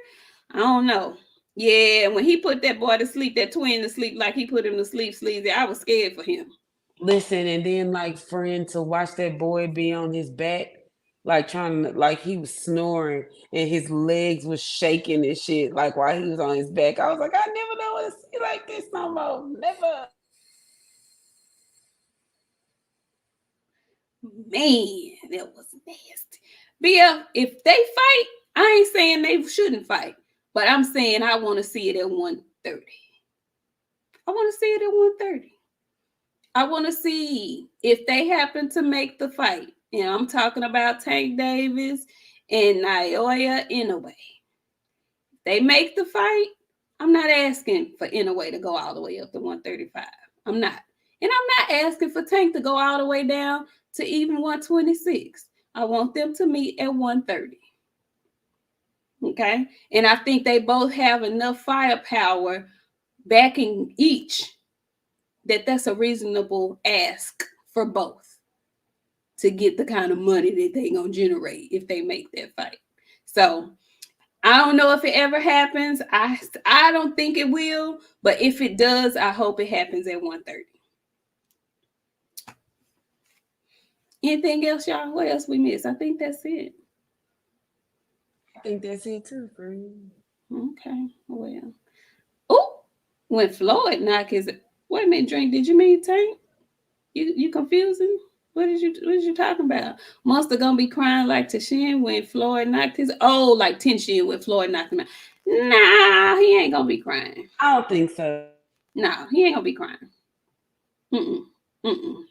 I don't know. Yeah, when he put that boy to sleep, that twin to sleep, like he put him to sleep, sleazy, I was scared for him. Listen, and then like friend to watch that boy be on his back, like trying to like he was snoring and his legs was shaking and shit, like while he was on his back. I was like, I never know what to see like this no more. Never. Man, that was nasty. Bill, if they fight, I ain't saying they shouldn't fight, but I'm saying I want to see it at 130. I want to see it at 130. I want to see if they happen to make the fight. And I'm talking about Tank Davis and Naoya Inoue. They make the fight. I'm not asking for Inoue to go all the way up to 135. I'm not. And I'm not asking for Tank to go all the way down to even 126. I want them to meet at 130. Okay. And I think they both have enough firepower backing each that's a reasonable ask for both to get the kind of money that they gonna generate if they make that fight. So I don't know if it ever happens. I don't think it will, but if it does, I hope it happens at 130. Anything else, y'all? What else we missed? I think that's it. I think that's it too, friend. Okay. Well. Oh, when Floyd knocked his wait a minute, drink. Did you mean Tank? You confusing? What is you talking about? Monster gonna be crying like Tashin when Floyd knocked his like Tenshin when Floyd knocked him out. Nah, he ain't gonna be crying. I don't think so. Nah, he ain't gonna be crying. Mm-mm. Mm-mm.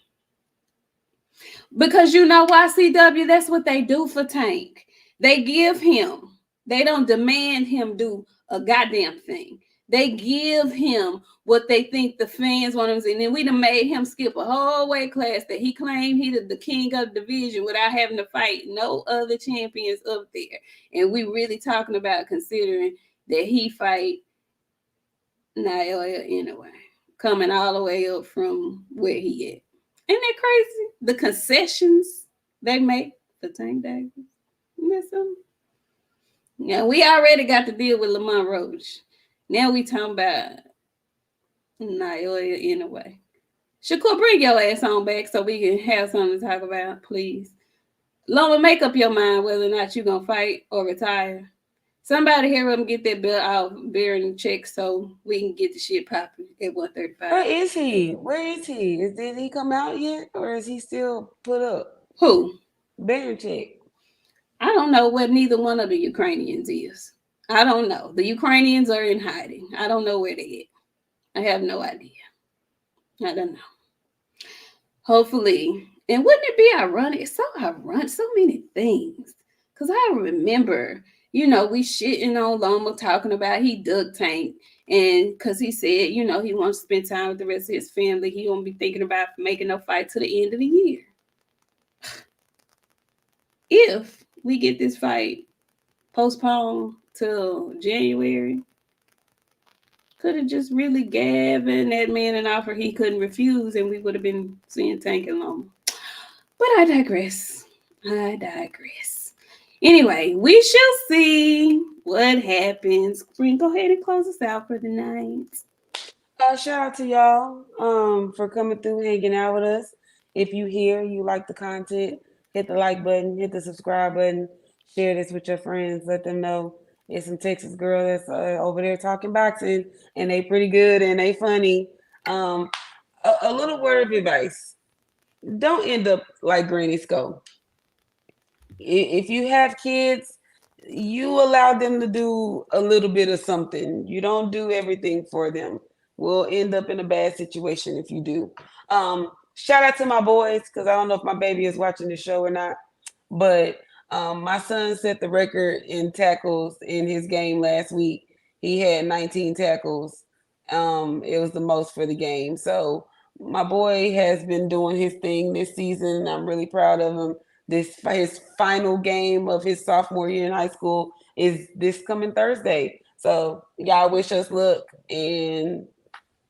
Because you know why, CW? That's what they do for Tank. They give him, they don't demand him do a goddamn thing. They give him what they think the fans want him to see. And then we done made him skip a whole weight class that he claimed he the king of the division without having to fight no other champions up there. And we really talking about considering that he fight Naoya anyway, coming all the way up from where he at. Ain't that crazy? The concessions they make for Tank Davis. Isn't that something? Yeah, we already got to deal with Lamont Roach. Now we talking about Naoya anyway. Shakur, bring your ass on back so we can have something to talk about, please. Loma, make up your mind whether or not you're going to fight or retire. Somebody here him get that bill out, bearing check so we can get the shit popping at 135. Where is he? Where is he? Did he come out yet, or is he still put up? Who? Bear check. I don't know what neither one of the Ukrainians is. I don't know. The Ukrainians are in hiding. I don't know where they at. I have no idea. I don't know. Hopefully. And wouldn't it be ironic? It's so ironic, so many things. Because I remember, we shitting on Loma talking about he dug Tank. And because he said, he wants to spend time with the rest of his family. He won't be thinking about making a fight to the end of the year. If we get this fight postponed till January, could have just really given that man an offer he couldn't refuse, and we would have been seeing Tank and Loma. But I digress. Anyway, we shall see what happens. Green, go ahead and close us out for the night. Shout out to y'all for coming through, hanging out with us. If you hear, you like the content, hit the like button, hit the subscribe button, share this with your friends, let them know it's some Texas girl that's over there talking boxing, and they pretty good and they funny. A little word of advice: don't end up like Granny Skull. If you have kids, you allow them to do a little bit of something. You don't do everything for them. We'll end up in a bad situation if you do. Shout out to my boys, because I don't know if my baby is watching the show or not, but my son set the record in tackles in his game last week. He had 19 tackles. It was the most for the game. So my boy has been doing his thing this season. I'm really proud of him. This his final game of his sophomore year in high school is this coming Thursday. So y'all wish us luck, and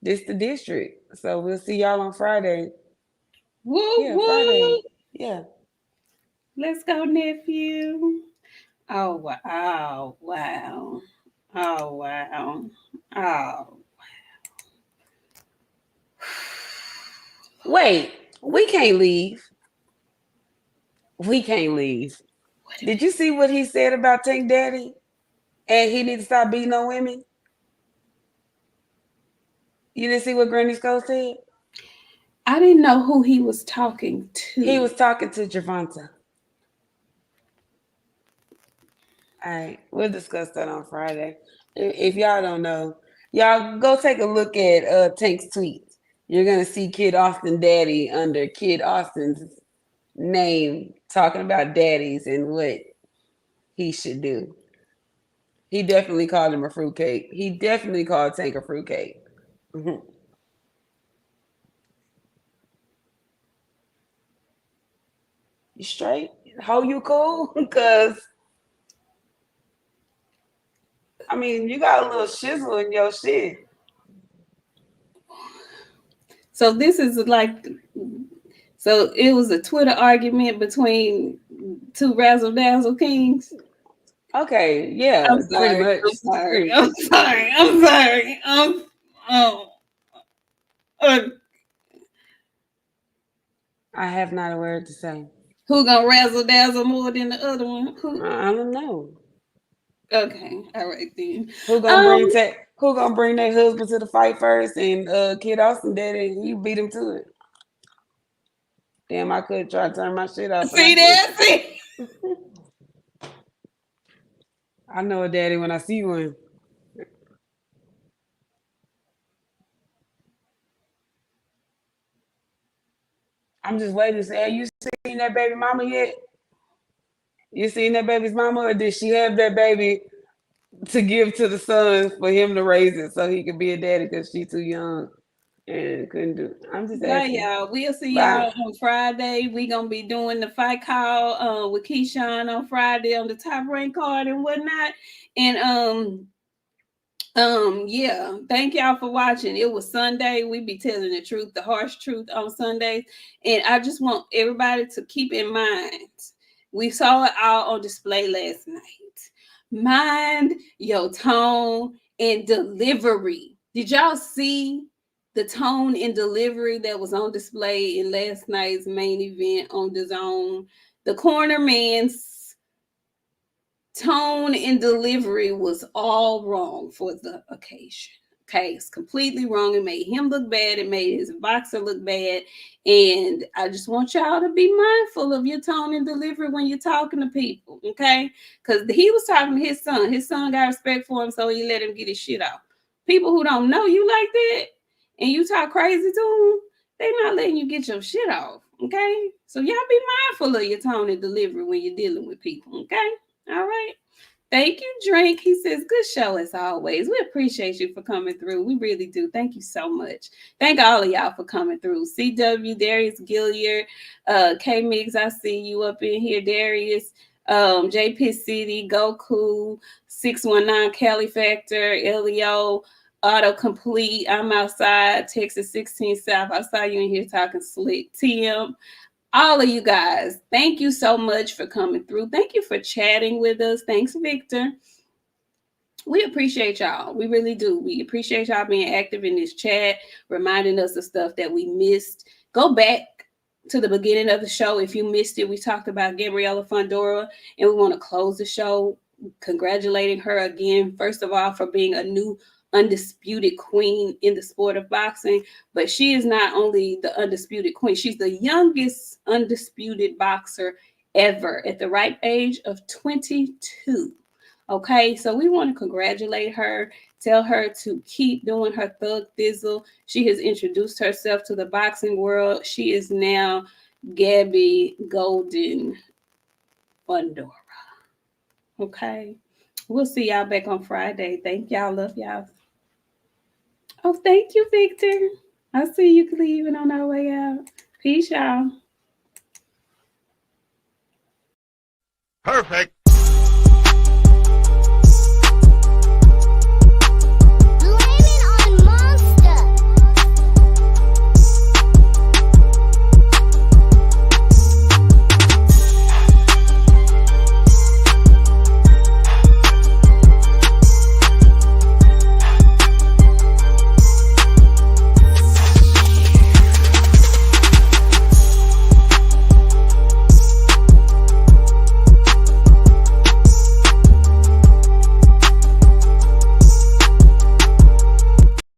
this the district. So we'll see y'all on Friday. Woo, Yeah, Friday. woo. Yeah. Let's go, nephew. Oh, wow. Wow. Oh, wow. Oh. Wait, we can't leave. We can't leave. Did you see what he said about Tank Daddy? And he needs to stop beating on women? You didn't see what Granny Skull said? I didn't know who he was talking to. He was talking to Javonta. All right, we'll discuss that on Friday. If y'all don't know, y'all go take a look at Tank's tweets. You're gonna see Kid Austin Daddy under Kid Austin's name talking about daddies and what he should do. He definitely called him a fruitcake. He definitely called Tank a fruitcake. Mm-hmm. You straight? How you cool? Because I mean, you got a little shizzle in your shit. So this is like, so it was a Twitter argument between two razzle dazzle kings. Okay, yeah, I'm sorry. pretty much. I'm sorry. I'm sorry. I'm sorry. Oh. I have not a word to say. Who gonna razzle dazzle more than the other one? Who? I don't know. Okay, all right then. Who gonna bring their husband to the fight first? And Kid Austin did it. He beat him to it. Damn, I could try to turn my shit off, but See that? See? I know a daddy when I see one. I'm just waiting to say, have you seen that baby mama yet? You seen that baby's mama, or did she have that baby to give to the son for him to raise it so he could be a daddy because she's too young and couldn't do it? I'm just Bye, asking. y'all. We'll see Bye. y'all on Friday. We gonna be doing the fight call with Keyshawn on Friday on the Top Rank card and whatnot. And yeah, thank y'all for watching. It was Sunday. We be telling the truth, the harsh truth on Sundays. And I just want everybody to keep in mind, we saw it all on display last night. Mind your tone and delivery. Did y'all see the tone and delivery that was on display in last night's main event on the zone? The corner man's tone and delivery was all wrong for the occasion. Okay, it's completely wrong. It made him look bad. It made his boxer look bad. And I just want y'all to be mindful of your tone and delivery when you're talking to people. Okay, because he was talking to his son. His son got respect for him, so he let him get his shit off. People who don't know you like that and you talk crazy to them, they not letting you get your shit off. Okay, so y'all be mindful of your tone and delivery when you're dealing with people. Okay. All right. Thank you, Drink. He says, good show as always. We appreciate you for coming through. We really do. Thank you so much. Thank all of y'all for coming through. CW, Darius Gilliard, K Mix, I see you up in here, Darius, JP City, Goku, 619 Cali Factor, Elio, Autocomplete, I'm outside, Texas 16 South. I saw you in here talking slick. TM, all of you guys, thank you so much for coming through. Thank you for chatting with us. Thanks, Victor. We appreciate y'all. We really do. We appreciate y'all being active in this chat, reminding us of stuff that we missed. Go back. to the beginning of the show. If you missed it, we talked about Gabriela Fundora, and we want to close the show congratulating her again, first of all, for being a new undisputed queen in the sport of boxing. But she is not only the undisputed queen, she's the youngest undisputed boxer ever at the ripe age of 22. Okay, so we want to congratulate her, tell her to keep doing her thug thizzle. She has introduced herself to the boxing world. She is now Gabby Golden Fundora. Okay, we'll see y'all back on Friday. Thank y'all. Love y'all. Oh, thank you, Victor. I see you leaving on our way out. Peace, y'all. Perfect.